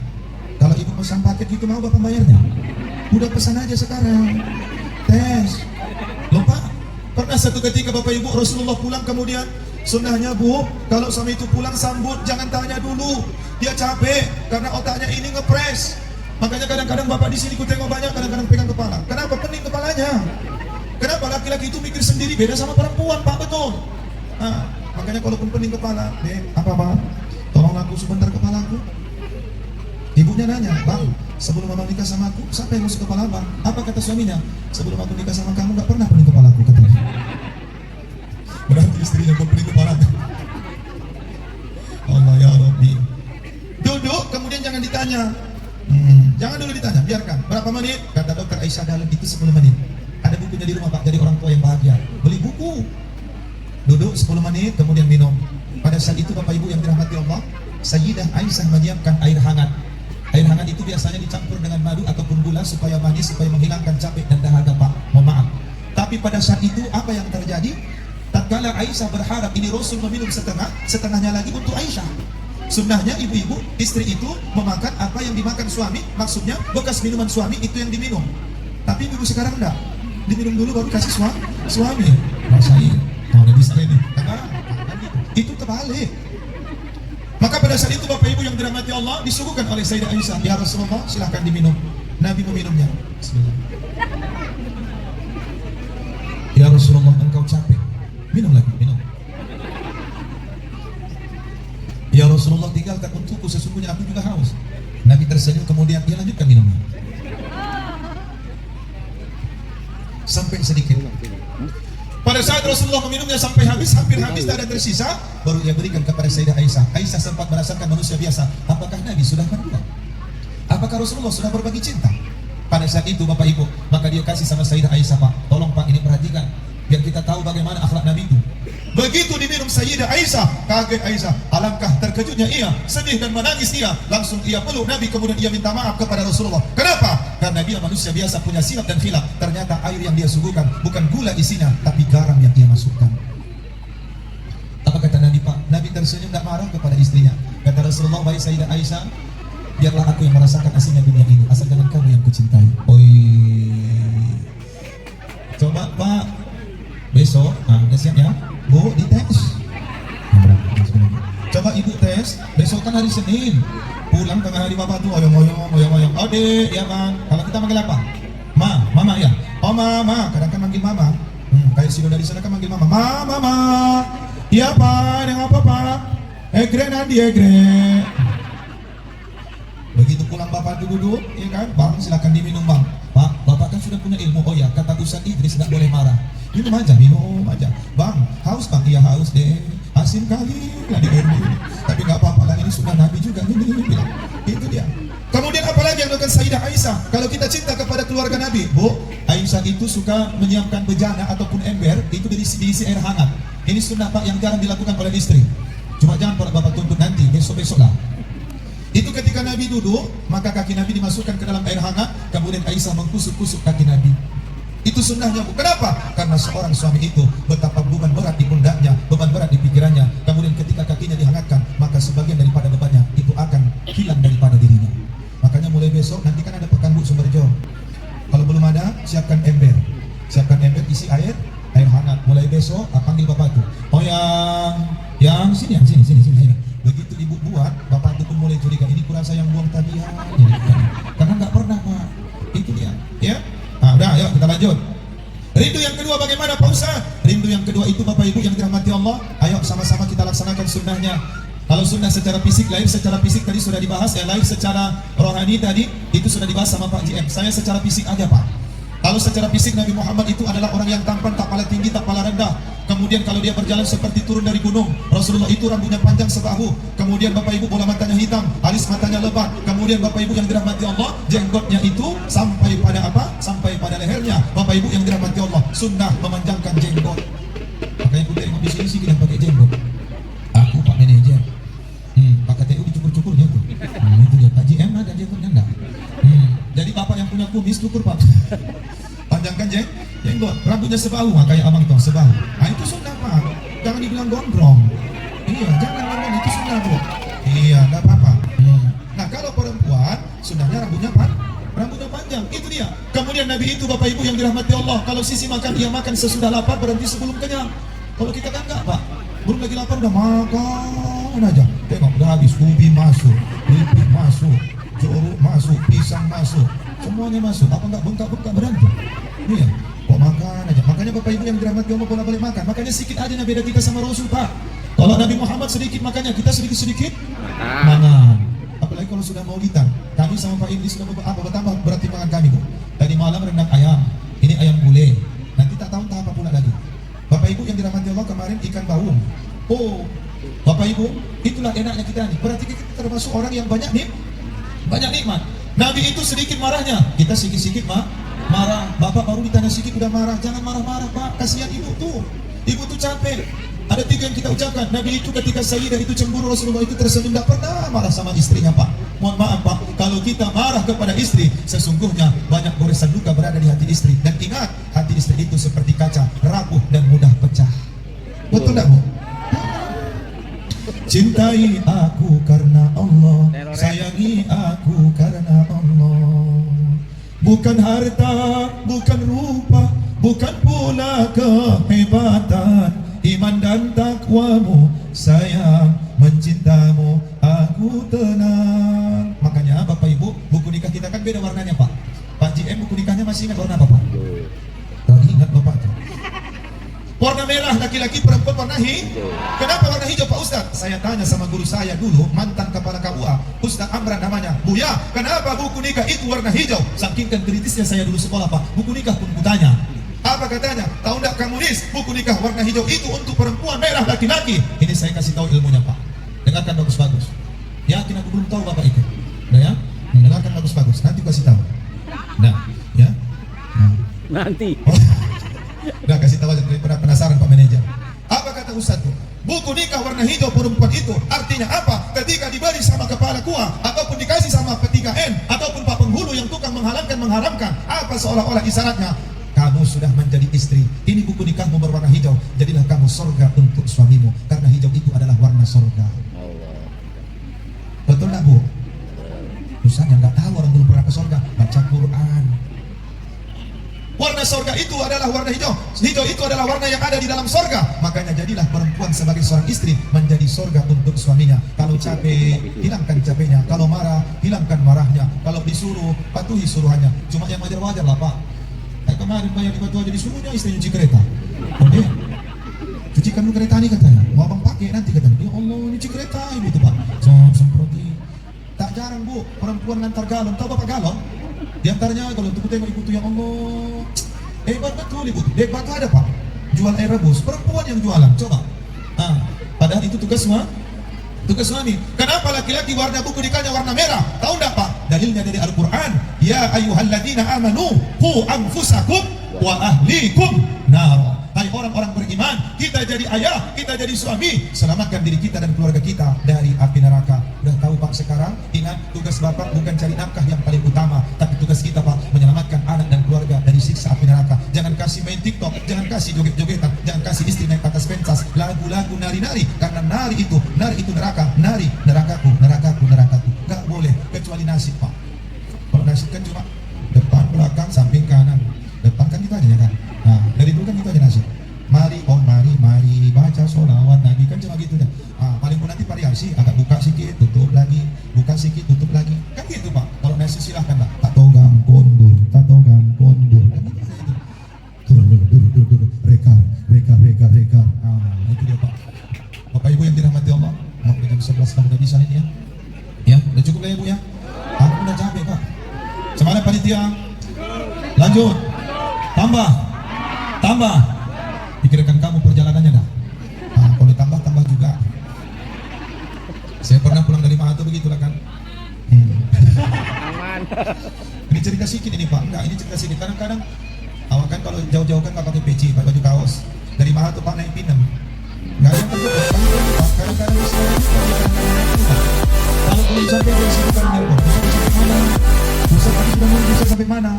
Kalau ibu pesan paket gitu mau bapak bayarnya? Udah pesan aja sekarang. Tes. Lupa? Pernah satu ketika bapak ibu Rasulullah pulang, kemudian sunnahnya bu, kalau suami itu pulang sambut, jangan tanya dulu. Dia capek karena otaknya ini ngepres. Makanya kadang-kadang bapak di sini ku tengok banyak kadang-kadang pegang kepala. Kenapa? Pening kepalanya. Kenapa? Laki-laki itu mikir sendiri, beda sama perempuan pak, betul. Nah, makanya kalaupun pening kepala, apa pak? Tolong aku sebentar kepalaku. Ibunya nanya, bang, sebelum abang nikah sama aku, siapa yang masuk kepala abang? Apa kata suaminya? Sebelum aku nikah sama kamu, gak pernah pening kepalaku, katanya. Berarti istrinya pun pening kepala. Allah ya Rabbi. Duduk, kemudian jangan ditanya. Jangan dulu ditanya, biarkan. Berapa menit? Kata dokter Aisyah dalam itu 10 menit. Ada bukunya di rumah pak, jadi orang tua yang bahagia. Beli buku. Duduk 10 menit, kemudian minum. Pada saat itu bapak ibu yang dirahmati Allah, Sayyidah Aisyah menyiapkan air hangat. Air hangat itu biasanya dicampur dengan madu ataupun gula supaya manis, supaya menghilangkan capek dan dahaga pak. Mohon maaf. Tapi pada saat itu apa yang terjadi? Tatkala Aisyah berharap ini Rasul meminum setengah, setengahnya lagi untuk Aisyah. Sunnahnya ibu-ibu, istri itu memakan apa yang dimakan suami, maksudnya bekas minuman suami itu yang diminum. Tapi ibu sekarang enggak, diminum dulu baru kasih suami. Rasain, kalau bisa ini, itu terbalik. Maka pada saat itu bapak ibu yang dirahmati Allah disuguhkan oleh Sayyidah Aisyah, ya Rasulullah silahkan diminum. Nabi meminumnya. Bismillah. Ya Rasulullah engkau capek, minum lagi, minum. Ya Rasulullah tinggalkan untukku, sesungguhnya aku juga haus. Nabi tersenyum, kemudian dia lanjutkan minumnya. Sampai sedikit. Pada saat Rasulullah meminumnya sampai habis, hampir habis, tak ada tersisa, baru ia berikan kepada Sayyidah Aisyah. Aisyah sempat merasakan manusia biasa. Apakah Nabi sudah berdua? Apakah Rasulullah sudah berbagi cinta? Pada saat itu Bapak Ibu, maka dia kasih sama Sayyidah Aisyah, Pak, tolong Pak ini perhatikan, biar kita tahu bagaimana akhlak Nabi itu. Begitu diminum Sayyidah Aisyah, kaget Aisyah, alangkah terkejutnya ia, sedih dan menangis ia. Langsung ia peluk Nabi, kemudian ia minta maaf kepada Rasulullah. Kenapa? Karena dia manusia biasa, punya silap dan khilaf. Ternyata air yang dia suguhkan bukan gula isinya, tapi garam yang dia masukkan. Apa kata Nabi, Pak? Nabi tersenyum, tak marah kepada istrinya. Kata Rasulullah, baik Sayyidah Aisyah, biarlah aku yang merasakan aslinya dunia ini, asal jangan kamu yang kucintai. Oi, coba Pak, besok, udah siap ya, Bu, dites. Coba Ibu tes, besok kan hari Senin, pulang tengah hari Bapak tuh oyong-oyong, Ode, ya Bang. Kalau kita manggil apa? Mama ya. Oh Mama, kadang-kadang manggil Mama. Kayak si dari sana kan manggil Mama. Mama. Iya Pak, dengan apa Pak? Egre nanti egre. Begitu pulang Bapak duduk, ya kan? Bang, silakan diminum Bang. Pak, Bapak kan sudah punya ilmu. Oh ya, kata Ustaz Idris nggak boleh marah. Minum aja. Bang, haus Bang? Iya haus deh. Asin kali, nggak diomongin. Tapi nggak apa-apa lah, ini sudah Nabi juga. Ini bilang, itu dia. Kemudian apalagi yang dilakukan Sayyidah Aisyah? Kalau kita cinta kepada keluarga Nabi, Bu, Aisyah itu suka menyiapkan bejana ataupun ember, itu diisi air hangat. Ini sunnah Pak yang jarang dilakukan oleh istri. Cuma jangan kalau Bapak tuntut nanti, besok-besok lah. Itu ketika Nabi duduk, maka kaki Nabi dimasukkan ke dalam air hangat, kemudian Aisyah mengkusuk-kusuk kaki Nabi. Itu sunnahnya Bu. Kenapa? Karena seorang suami itu betapa beban berat di pundaknya, beban berat di pikirannya. Kemudian ketika kakinya dihangatkan, maka sebagian daripada bebannya itu akan hilang daripada dirinya. Makanya mulai besok, nanti kan ada pekan Bu Sumberjo. Kalau belum ada, siapkan ember. Siapkan ember isi air hangat. Mulai besok, panggil Bapak tuh. Oh yang sini. Begitu Ibu buat, Bapak itu pun mulai curiga. Ini kurasa yang buang tadi ya. Karena nggak pernah Pak. Itu dia. Ya. Udah, ayo kita lanjut. Rindu yang kedua bagaimana Pak Ustaz? Rindu yang kedua itu Bapak Ibu yang dirahmati Allah. Ayo sama-sama kita laksanakan sunnahnya. Kalau sunnah secara fisik, lahir secara fisik tadi sudah dibahas ya. Lahir secara rohani tadi itu sudah dibahas sama Pak JM. Saya secara fisik aja Pak. Kalau secara fisik Nabi Muhammad itu adalah orang yang tampan, tak pala tinggi, tak pala rendah. Kemudian kalau dia berjalan seperti turun dari gunung. Rasulullah itu rambutnya panjang sebahu. Kemudian Bapak Ibu bola matanya hitam, alis matanya lebat. Kemudian Bapak Ibu yang dirahmati Allah, jenggotnya itu sampai pada apa? Sampai pada lehernya. Bapak Ibu yang dirahmati Allah, sunnah memanjangkan jenggot. Makanya aku tengok di sini sedikit yang pakai jenggot. Aku Pak Manajer. Pak KTU dicukur-cukurnya tuh. Itu dia. Pak JM ada jenggotnya enggak? Jadi Bapak yang punya kumis cukur Pak. Panjangkan jenggot, rambutnya sebahu, kayak abang tuh sebahu. Nah itu sunnah Pak, jangan dibilang gondrong. Iya, jangan ngomong itu sunnah Bu. Iya, nggak apa-apa. Nah kalau perempuan, sunnahnya rambutnya panjang. Itu dia. Kemudian Nabi itu Bapak Ibu yang dirahmati Allah, kalau sisi makan dia makan sesudah lapar, berhenti sebelum kenyang. Kalau kita kan nggak Pak, belum lagi lapar udah makan aja. Tengok udah habis, ubi masuk, lipih masuk, jeruk masuk, pisang masuk, semuanya masuk. Apa nggak bengkak-bengkak berhenti? Iya, kok makan aja. Makanya Bapak Ibu yang dirahmati Allah boleh makan. Makanya sedikit aja beda kita sama Rasul Pak. Kalau Nabi Muhammad sedikit makannya, kita sedikit-sedikit makan. Apalagi kalau sudah maulidan. Kami sama Pak Iblis sudah bertambah berat timbangan kami Bu. Tadi malam rendang ayam, ini ayam gulai. Nanti tak tahu entah apa pula lagi. Bapak Ibu yang dirahmati Allah kemarin ikan baung. Oh, Bapak Ibu, itulah enaknya kita nih. Berarti kita termasuk orang yang banyak nikmat. Nabi itu sedikit marahnya, kita sedikit-sedikit marah. Bapak baru ditanya sedikit udah marah. Jangan marah-marah Pak, kasihan ibu tuh capek. Ada 3 yang kita ucapkan. Nabi itu ketika Sayyidah itu cemburu, Rasulullah itu tersenyum, tidak pernah marah sama istrinya Pak. Mohon maaf Pak, kalau kita marah kepada istri, sesungguhnya banyak goresan luka berada di hati istri. Dan ingat, hati istri itu seperti kaca, rapuh dan mudah pecah. Betul tidak Bu? Cintai aku karena Allah, sayangi aku karena Allah. Bukan harta, bukan rupa, bukan pula kehebatan, iman dan takwamu, sayang mencintamu, aku tenang. Makanya Bapak Ibu, buku nikah kita kan beda warnanya Pak. Pak JM buku nikahnya masih ingat warna apa Pak? Tak ingat Bapak tuh. Warna merah laki-laki, perempuan warna hijau. Kenapa warna hijau Pak Ustaz? Saya tanya sama guru saya dulu, mantan kepala KUA, Ustaz Amran namanya. Buya, kenapa buku nikah itu warna hijau? Saking kan kritisnya saya dulu sekolah Pak, buku nikah pun kutanya. Apa katanya? Tahu enggak kamu Nis, buku nikah warna hijau itu untuk perempuan, merah laki-laki. Ini saya kasih tahu ilmunya Pak. Dengarkan bagus-bagus. Yakin aku belum tahu Bapak itu. Nah ya, dengarkan bagus-bagus. Nanti kasih tahu. Nah, ya. Nanti. Udah kasih tahu aja daripada penasaran Pak Manajer. Apa kata Ustaz tuh? Buku nikah warna hijau perempuan itu artinya apa? Ketika diberi sama kepala KUA ataupun dikasih sama P3N ataupun Pak Penghulu yang tukang mengharamkan, apa seolah-olah isyaratnya? Kamu sudah menjadi istri. Ini buku nikahmu berwarna hijau. Jadilah kamu surga untuk suamimu. Karena hijau itu adalah warna surga. Betul nggak Bu? Ustaz yang nggak tahu, orang belum pernah ke surga, baca Quran. Warna surga itu adalah warna hijau. Hijau itu adalah warna yang ada di dalam surga. Makanya jadilah perempuan sebagai seorang istri menjadi surga untuk suaminya. Kalau capek, hilangkan capeknya. Kalau marah, hilangkan marahnya. Kalau disuruh, patuhi suruhannya. Cuma yang wajar-wajar lah, Pak. Kayak kemarin bayar di batu aja disuruhnya istri nyuci kereta. Oke, cucikan dulu kereta ini katanya. Mau abang pakai nanti katanya. Ya Allah, nyuci kereta ini tuh, Pak. Semproti. Tak jarang, Bu, perempuan ngantar galon. Tahu Bapak galon? Di antaranya kalau untuk tengok ibu tuh, ya Allah, hebat betul ibu. Dek batu ada, Pak, jual air rebus, perempuan yang jualan. Coba. Padahal itu tugas suami. Kenapa laki-laki warna buku nikahnya warna merah? Tahu enggak, Pak? Dalilnya dari Al-Quran. Ya ayyuhalladzina amanu qu anfusakum wa ahlikum nar. Hai orang-orang beriman, kita jadi ayah, kita jadi suami, selamatkan diri kita dan keluarga kita dari api neraka. Udah tahu, Pak, sekarang? Ingat, tugas Bapak bukan cari nafkah yang paling utama, tapi tugas kita, Pak, menyelamatkan anak dan keluarga dari siksa api neraka. Jangan kasih main TikTok, jangan kasih joget-jogetan, jangan kasih istri naik atas pentas, lagu-lagu nari-nari, karena nari itu neraka, nerakaku. Gak boleh, kecuali nasib, Pak. Kalau nasib kan cuma depan, belakang, samping, kanan. Depan kan kita aja, ya kan? Nah, dari dulu kan kita aja nasib. Mari baca sholawat Nabi, kan cuma gitu dah. Paling pun nanti variasi, agak buka sedikit, tutup lagi, buka sedikit, tutup lagi, kan gitu, Pak. Kalau nasib silahkan, Pak. Tak togang kondur, kan gitu dur, reka. Itu dia, Pak. Bapak Ibu yang dirahmati Allah, mau jam 11 kamu udah bisa ini ya? Ya, udah cukup lah ya, Bu ya. Aku udah capek, Pak. Semangat panitia. Lanjut. Tambah. Pikirkan kamu perjalanannya dah. Kalau tambah juga. Saya pernah pulang dari Mahathir begitulah kan. Aman. Ini cerita sikit ini, Pak. Enggak, ini cerita sikit. Kadang-kadang awak kan kalau jauh-jauh kan pakai peci, pakai baju kaos. Dari Mahathir, Pak, naik Pinang. Enggak ada yang terjadi. Pak, kadang-kadang di sini kalau belum sampai dari sini kan nelpon. Bisa sampai mana?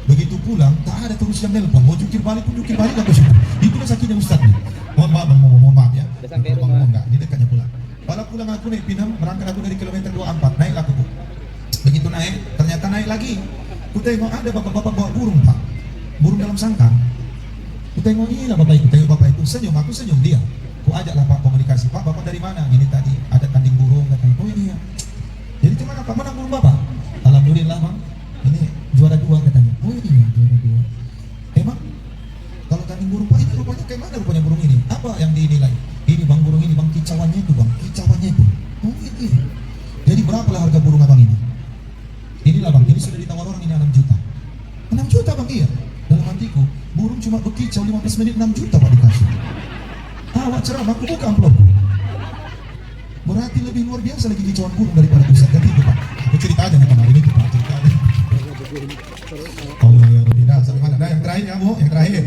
Begitu pulang, tak ada terus yang nelpon. Mau jukir balik nggak ke situ. Itulah sakitnya Ustaz nih. Mohon maaf ya. Enggak, ini dekatnya pulang. Kalau pulang aku naik Pinang, berangkat aku dari kilometer 24, naik aku, Bu. Begitu naik, ternyata naik lagi. Ku tengok ada bapak-bapak bawa burung, Pak. Burung dalam sangkar. Ku tengok inilah bapak itu, senyum, aku senyum dia. Ku ajaklah Pak komunikasi. Pak, Bapak dari mana? Ini tadi ada tanding burung katanya. Oh ini ya. Jadi gimana Pak, menang burung Bapak? Alhamdulillah, Bang. Ini juara 2 katanya. Oh ini ya, juara 2. Emang kalau tanding burung, Pak, ini rupanya kayak mana rupanya burung ini? Apa yang dinilai? Ini Bang, burung ini Bang, kicauannya itu Bang, Oh ini. Jadi berapalah harga burung Abang ini? Inilah Bang, ini sudah ditawar orang ini 6 juta. 6 juta Bang, iya. Dalam hatiku, burung cuma berkicau 15 menit 6 juta Pak dikasih. Awak ceramah, aku buka amplopku. Berarti lebih luar biasa lagi kicauan burung daripada pusat. Jadi itu Pak, aku cerita aja nih kemarin itu Pak, cerita aja. Allah ya Rabbi, sampai mana? Nah, yang terakhir ya Bu, yang terakhir.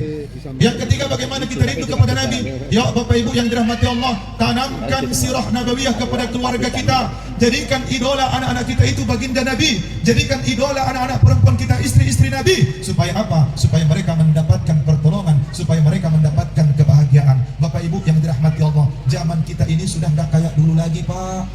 Yang ketiga, bagaimana kita rindu kepada Nabi. Ya Bapak Ibu yang dirahmati Allah, tanamkan sirah nabawiyah kepada keluarga kita. Jadikan idola anak-anak kita itu baginda Nabi. Jadikan idola anak-anak perempuan kita istri-istri Nabi. Supaya apa? Supaya mereka mendapatkan pertolongan, supaya mereka mendapatkan kebahagiaan. Bapak Ibu yang dirahmati Allah, zaman kita ini sudah nggak kayak dulu lagi, Pak.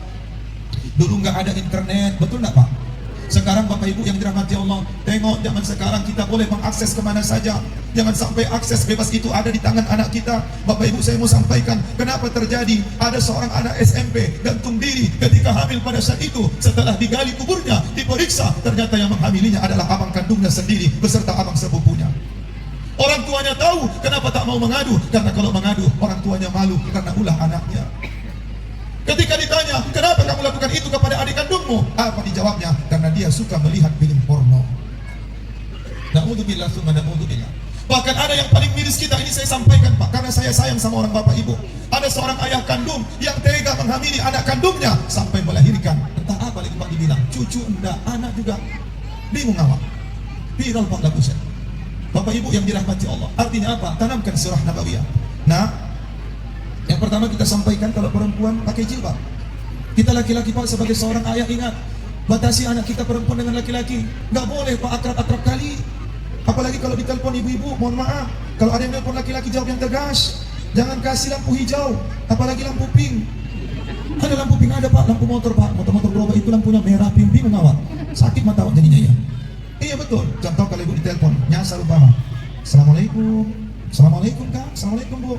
Dulu nggak ada internet, betul nggak, Pak? Sekarang Bapak Ibu yang dirahmati Allah, tengok zaman sekarang kita boleh mengakses kemana saja. Jangan sampai akses bebas itu ada di tangan anak kita. Bapak Ibu, saya mau sampaikan kenapa terjadi. Ada seorang anak SMP gantung diri ketika hamil pada saat itu. Setelah digali kuburnya, diperiksa, ternyata yang menghamilinya adalah abang kandungnya sendiri beserta abang sepupunya. Orang tuanya tahu, kenapa tak mau mengadu? Karena kalau mengadu, orang tuanya malu karena ulah anaknya. Ketika ditanya, kenapa kamu lakukan itu kepada adik kandungmu? Apa dijawabnya? Karena dia suka melihat film porno. Na'udzubillah, summa na'udzubillah. Bahkan ada yang paling miris kita, ini saya sampaikan Pak, karena saya sayang sama orang Bapak Ibu. Ada seorang ayah kandung yang tega menghamili anak kandungnya sampai melahirkan. Entah apa lagi Pak dibilang, cucu enggak, anak juga. Bingung awak. Viral Pak lagu saya. Bapak Ibu yang dirahmati Allah, artinya apa? Tanamkan surah nabawiyah. Nah, yang pertama kita sampaikan, kalau perempuan pakai jilbab. Kita laki-laki Pak, sebagai seorang ayah, ingat, batasi anak kita perempuan dengan laki-laki. Nggak boleh Pak akrab-akrab kali. Apalagi kalau ditelepon ibu-ibu, mohon maaf, kalau ada yang telepon laki-laki jawab yang tegas. Jangan kasih lampu hijau, apalagi lampu pink. Ada lampu pink, ada pak, lampu motor pak, motor-motor gerobak itu lampunya merah, pink mengawal. Sakit mata awak jadinya ya. Iya betul. Contoh kalau ibu ditelepon, nyasar umpama. Assalamualaikum, assalamualaikum kak, assalamualaikum bu.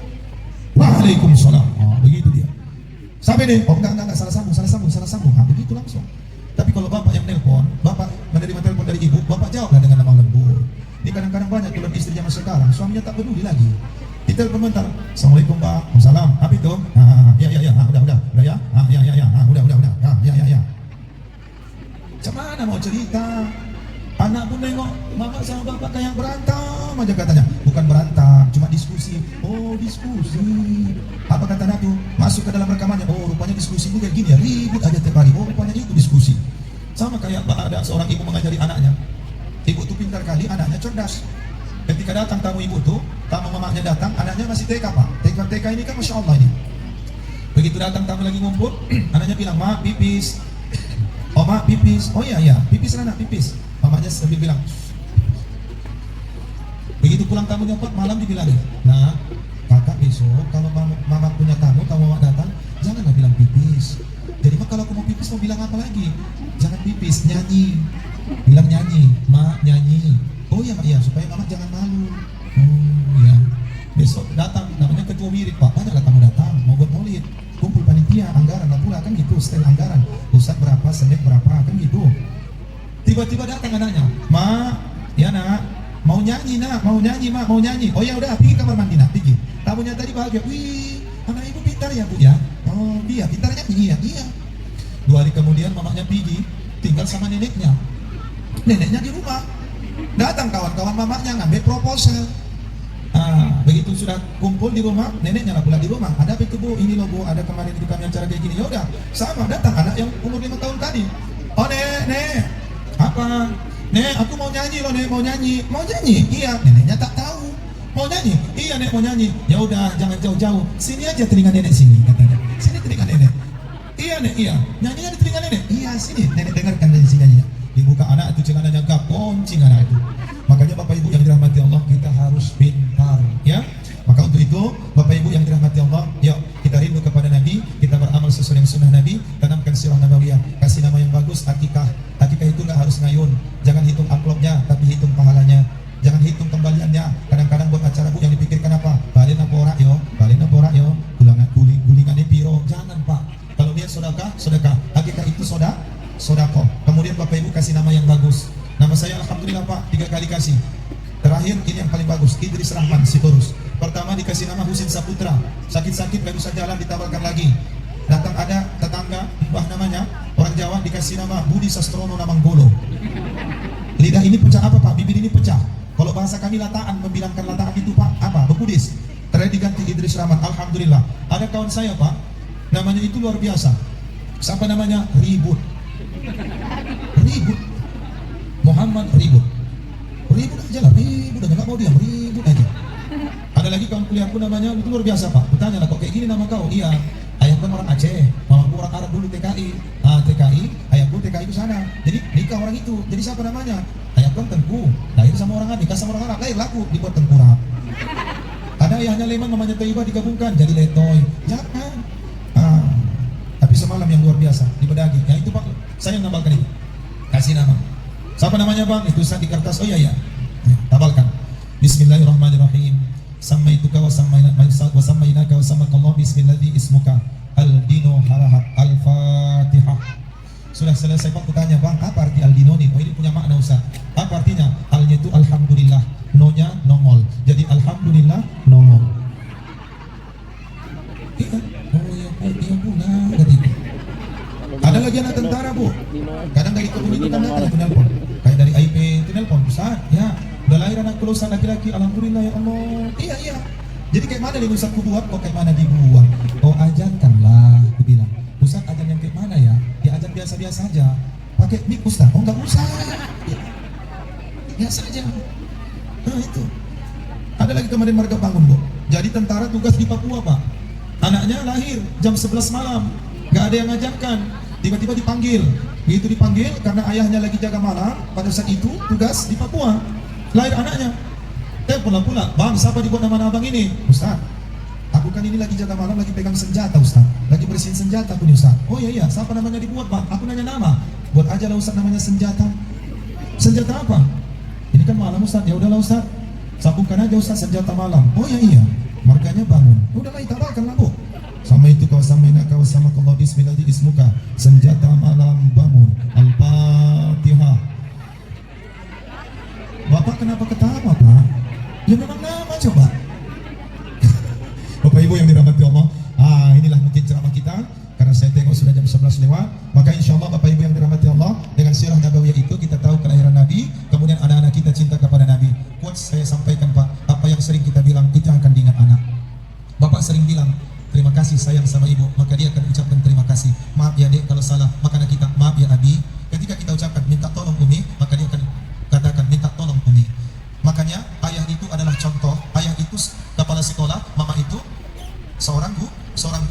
Waalaikumsalam. Oh, begitu dia. Sampai deh, oh enggak, salah sambung. Nah, begitu langsung. Tapi kalau bapak yang nelpon, bapak menerima telepon dari ibu, bapak jawablah dengan lemah lembut. Ini kadang-kadang banyak tulen istri zaman sekarang, suaminya tak peduli lagi. Ditelepon bentar, assalamualaikum pak, salam. Apa itu? Ya, udah ya, ya. Macam mana mau cerita? Anak pun nengok mama sama bapak kayak berantem aja katanya. Bukan berantem, cuma diskusi. Oh diskusi. Apa kata anak tuh? Masuk ke dalam rekamannya. Oh rupanya diskusi itu kayak gini ya, ribut aja tiap hari. Oh rupanya itu diskusi. Sama kayak ada seorang ibu mengajari anaknya. Ibu tuh pintar kali, anaknya cerdas. Ketika datang tamu ibu tuh, tamu mamanya datang, anaknya masih TK pak. TK ini kan masya Allah ini. Begitu datang tamu lagi ngumpul, anaknya bilang, mak pipis. Oh mak pipis. Oh iya, pipis anak pipis. Mamanya sambil bilang. Begitu pulang tamunya pak, malam dibilangin, nah kakak besok kalau mama punya tamu mama datang, janganlah bilang pipis. Jadi mak kalau aku mau pipis mau bilang apa lagi? Jangan pipis, nyanyi. Bilang nyanyi, mak nyanyi. Oh iya mak iya, supaya mama jangan malu. Oh iya. Besok datang, namanya ketua wirid pak, banyaklah tamu datang, mau buat maulid, kumpul panitia, anggaran lah pula kan gitu, setel anggaran, pusat berapa, senet berapa, kan gitu. Tiba-tiba datang anaknya, mak, ya nak, mau nyanyi nak, mau nyanyi mak, mau nyanyi. Oh ya udah, pergi kamar mandi nak, pergi. Tamunya tadi bahagia, wih, anak ibu pintar ya bu ya. Oh dia pintar nyanyi, iya. 2 hari kemudian mamanya pergi, tinggal sama neneknya. Neneknya di rumah. Datang kawan-kawan mamanya ngambil proposal. Begitu sudah kumpul di rumah, neneknya lah pula di rumah. Ada apa itu bu? Ini loh bu, ada kemarin itu kami acara kayak gini. Ya udah, sama datang anak yang umur 5 tahun tadi. Oh nek, apa? Nek, aku mau nyanyi loh nek, mau nyanyi. Mau nyanyi? Iya, neneknya tak tahu. Mau nyanyi? Iya nek, mau nyanyi. Ya udah, jangan jauh-jauh. Sini aja telinga nenek sini katanya. Sini telinga nenek. Iya nek, iya. Nyanyinya di telinga nenek. Iya, sini. Nenek dengarkan dari sini nyanyinya. Dibuka anak itu celananya gaponcing anak itu. Makanya Bapak Ibu yang dirahmati Allah, kita harus pintar ya. Maka untuk itu Bapak Ibu yang dirahmati Allah, yuk kita rindu kepada Nabi, kita beramal sesuai dengan sunnah Nabi, tanamkan sirah nabawiyah, kasih nama yang bagus, akikah. Akikah itu nggak harus ngayun, jangan hitung amplopnya tapi hitung pahalanya, jangan hitung kembaliannya. Kadang-kadang buat acara bu yang dipikirkan apa? Balen apa ora yo, gulingannya piro, jangan pak. Kalau dia sedekah, akikah itu sodako. Kemudian Bapak Ibu kasih nama yang bagus. Nama saya alhamdulillah pak 3 kali kasih. Terakhir ini yang paling bagus, Idris Rahman Sitorus. Pertama dikasih nama Husin Saputra. Sakit-sakit gak bisa jalan ditawarkan lagi. Datang ada tetangga, mbah namanya, orang Jawa dikasih nama Budi Sastrono Namanggolo. Lidah ini pecah apa pak? Bibir ini pecah. Kalau bahasa kami lataan, membilangkan lataan itu pak apa? Bekudis. Terakhir diganti Idris Rahman. Alhamdulillah. Ada kawan saya pak, namanya itu luar biasa. Siapa namanya? Ribut. Muhammad Ribut aja lah, ribut aja, gak mau diam, ribut aja. Ada lagi kawan kuliahku namanya, itu luar biasa pak. Bertanya lah, kok kayak gini nama kau? Iya, ayahku kan orang Aceh, mamaku orang Arab dulu TKI. TKI, ayahku TKI itu sana. Jadi nikah orang itu, jadi siapa namanya? Ayahku kan Tengku, lahir sama orang Arab, nikah sama orang Arab, lahir laku, dibuat Tengkurap. Ada ayahnya Leman, mamanya Taiba digabungkan, jadi Letoy. Jangan. Tapi semalam yang luar biasa, di Bedagi. Ya itu pak, saya yang nambalkan itu. Kasih nama. Siapa namanya bang? Itu saya di kertas. Oh iya. Tabalkan. Bismillahirrahmanirrahim. Sammaituka wa sammainaka wa sammakallah bismilladzi ismuka al-dino harahat al-fatihah. Sudah selesai pak, kutanya bang, apa arti al-dino nih? Oh ini punya makna Ustaz. Apa artinya? Al-nya itu alhamdulillah, no-nya nongol. Jadi alhamdulillah nongol. Iya. Oh iya bu, nah gitu. Ada lagi anak tentara bu, kadang dari kebun itu kan datang itu nelpon, kayak dari IP itu nelpon, Ustaz, ya udah lahir anak lulusan laki-laki, alhamdulillah ya Allah. Iya. Jadi kayak mana nih Ustaz ku buat? Oh kayak mana dibuang? Oh ajankanlah, aku bilang. Ustaz ajan yang kayak mana ya? Ya ajan biasa-biasa aja. Pakai mic Ustaz? Oh nggak usah. Biasa aja. Nah itu. Ada lagi kemarin marga bangun bu. Jadi tentara tugas di Papua pak. Anaknya lahir jam 11 malam, nggak ada yang ngajarkan. Tiba-tiba dipanggil. Begitu dipanggil karena ayahnya lagi jaga malam. Pada saat itu tugas di Papua. Lahir anaknya. Telepon pula, bang siapa dibuat nama abang ini? Ustaz, Aku kan ini lagi jaga malam, lagi pegang senjata Ustaz. Lagi bersihin senjata aku nih Ustaz. Oh iya, siapa namanya dibuat Pak? Aku nanya nama. Buat aja lah Ustaz namanya senjata. Senjata apa? Ini kan malam Ustaz. Ya udahlah Ustaz, sambungkan aja Ustaz senjata malam. Oh iya, markanya bangun. Udahlah itabakan lah Bu. Sama itu kau samaina kau sama Allah bismillahi ismuka. Senjata malam bangun. Al-Fatihah. Bapak kenapa ketawa Pak? Ya memang nama coba. Bapak Ibu yang dirahmati Allah, inilah mungkin ceramah kita. Karena saya tengok sudah jam 11 lewat, maka insya Allah Bapak Ibu yang dirahmati Allah, dengan sirah Nabawiyah itu kita tahu kelahiran Nabi, kemudian anak-anak kita cinta kepada Nabi. Quotes saya sampaikan Pak, apa yang sering kita bilang itu yang akan diingat anak. Bapak sering bilang terima kasih sayang sama ibu, maka dia akan ucapkan terima kasih. Maaf ya dek kalau salah, maka anak kita maaf ya Abi. Ketika kita ucapkan minta tolong Umi, maka dia akan katakan minta tolong Umi. Makanya ayah itu adalah contoh, ayah itu kepala sekolah, mama itu seorang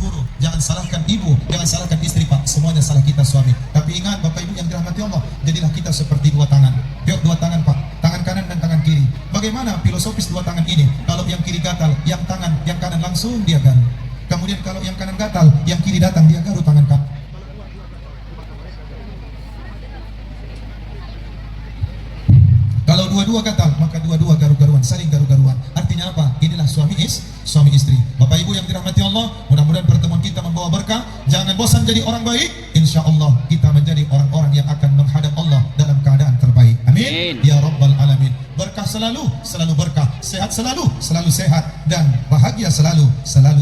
guru. Jangan salahkan ibu, jangan salahkan istri Pak, semuanya salah kita suami. Tapi ingat Bapak Ibu yang dirahmati Allah, jadilah kita seperti dua tangan. Yuk dua tangan Pak, tangan kanan dan tangan kiri. Bagaimana filosofis dua tangan ini? Kalau yang kiri gatal, yang kanan langsung dia garuk. Kemudian kalau yang kanan gatal, yang kiri datang dia garuk tangan kanan. Kalau dua-dua gatal, maka dua-dua garu-garuan, saling garu-garuan. Artinya apa? Inilah suami istri. Bapak Ibu yang dirahmati Allah, mudah-mudahan pertemuan kita membawa berkah. Jangan bosan jadi orang baik. Insya Allah kita menjadi orang-orang yang akan menghadap Allah dalam keadaan terbaik. Amin. Ya Rabbal Alamin. Berkah selalu berkah. Sehat selalu sehat. Dan bahagia selalu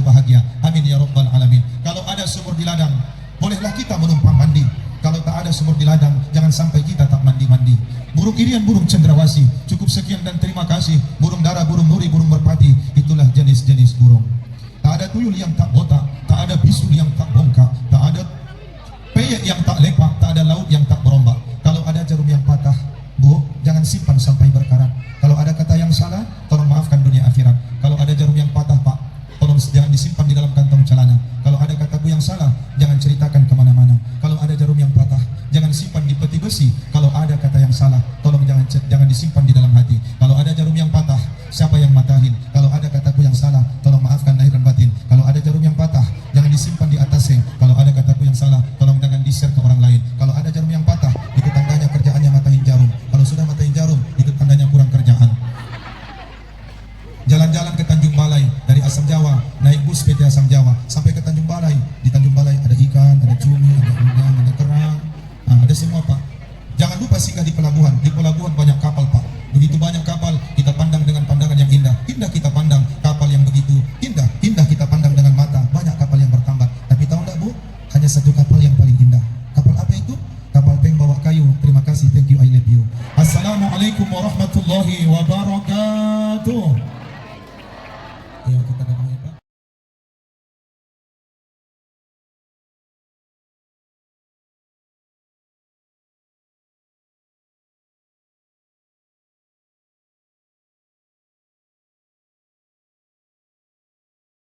bahagia. Amin ya Rabbal Alamin. Kalau ada sumur di ladang, bolehlah kita menumpang mandi. Kalau tak ada sumur di ladang, jangan sampai kita tak mandi-mandi. Burung irian, burung cendrawasih. Cukup sekian dan terima kasih. Burung dara, burung nuri, burung merpati. Itulah jenis-jenis burung. Tak ada tuyul yang tak botak, tak ada bisul yang tak bongkak, tak ada peyek yang tak lepak, tak ada laut yang tak berombak. Kalau ada jarum yang patah, Bu, jangan simpan sampai berkarat. Kalau ada kata yang salah, tolong maafkan dunia akhirat. Kalau ada jarum yang patah Pak, tolong jangan disimpan di dalam kantong celana. Kalau ada kataku yang salah, jangan ceritakan kemana-mana. Kalau ada jarum yang patah, jangan simpan di peti besi. Kalau ada kata yang salah, tolong jangan disimpan di dalam hati. Kalau ada jarum yang patah, siapa yang matahin? Kalau ada kataku yang salah, tolong maafkan lahir dan batin. Kalau ada jarum yang patah, jangan disimpan di atas seng. Kalau ada kataku yang salah, tolong jangan di-share ke orang lain. Kalau ada jarum yang patah, itu tandanya kerjaannya matahin jarum. Kalau sudah matahin jarum, itu tandanya kurang kerjaan. Jalan-jalan ke Tanjung Balai dari Asam Jawa, naik bus PT Asam Jawa sampai ke Tanjung Balai. Di Tanjung Balai ada ikan, ada cumi, ada udang, ada kerang, ada semua Pak. Jangan lupa singgah di pelabuhan. Di pelabuhan banyak kapal Pak. Begitu banyak kapal, kita pandang dengan pandangan yang indah. Indah kita pandang kapal yang begitu indah. Indah kita pandang dengan mata. Banyak kapal yang bertambat. Tapi tahu enggak Bu? Hanya satu kapal yang paling indah. Kapal apa itu? Kapal peng bawa kayu. Terima kasih. Thank you. I love you. Assalamualaikum warahmatullahi wabarakatuh.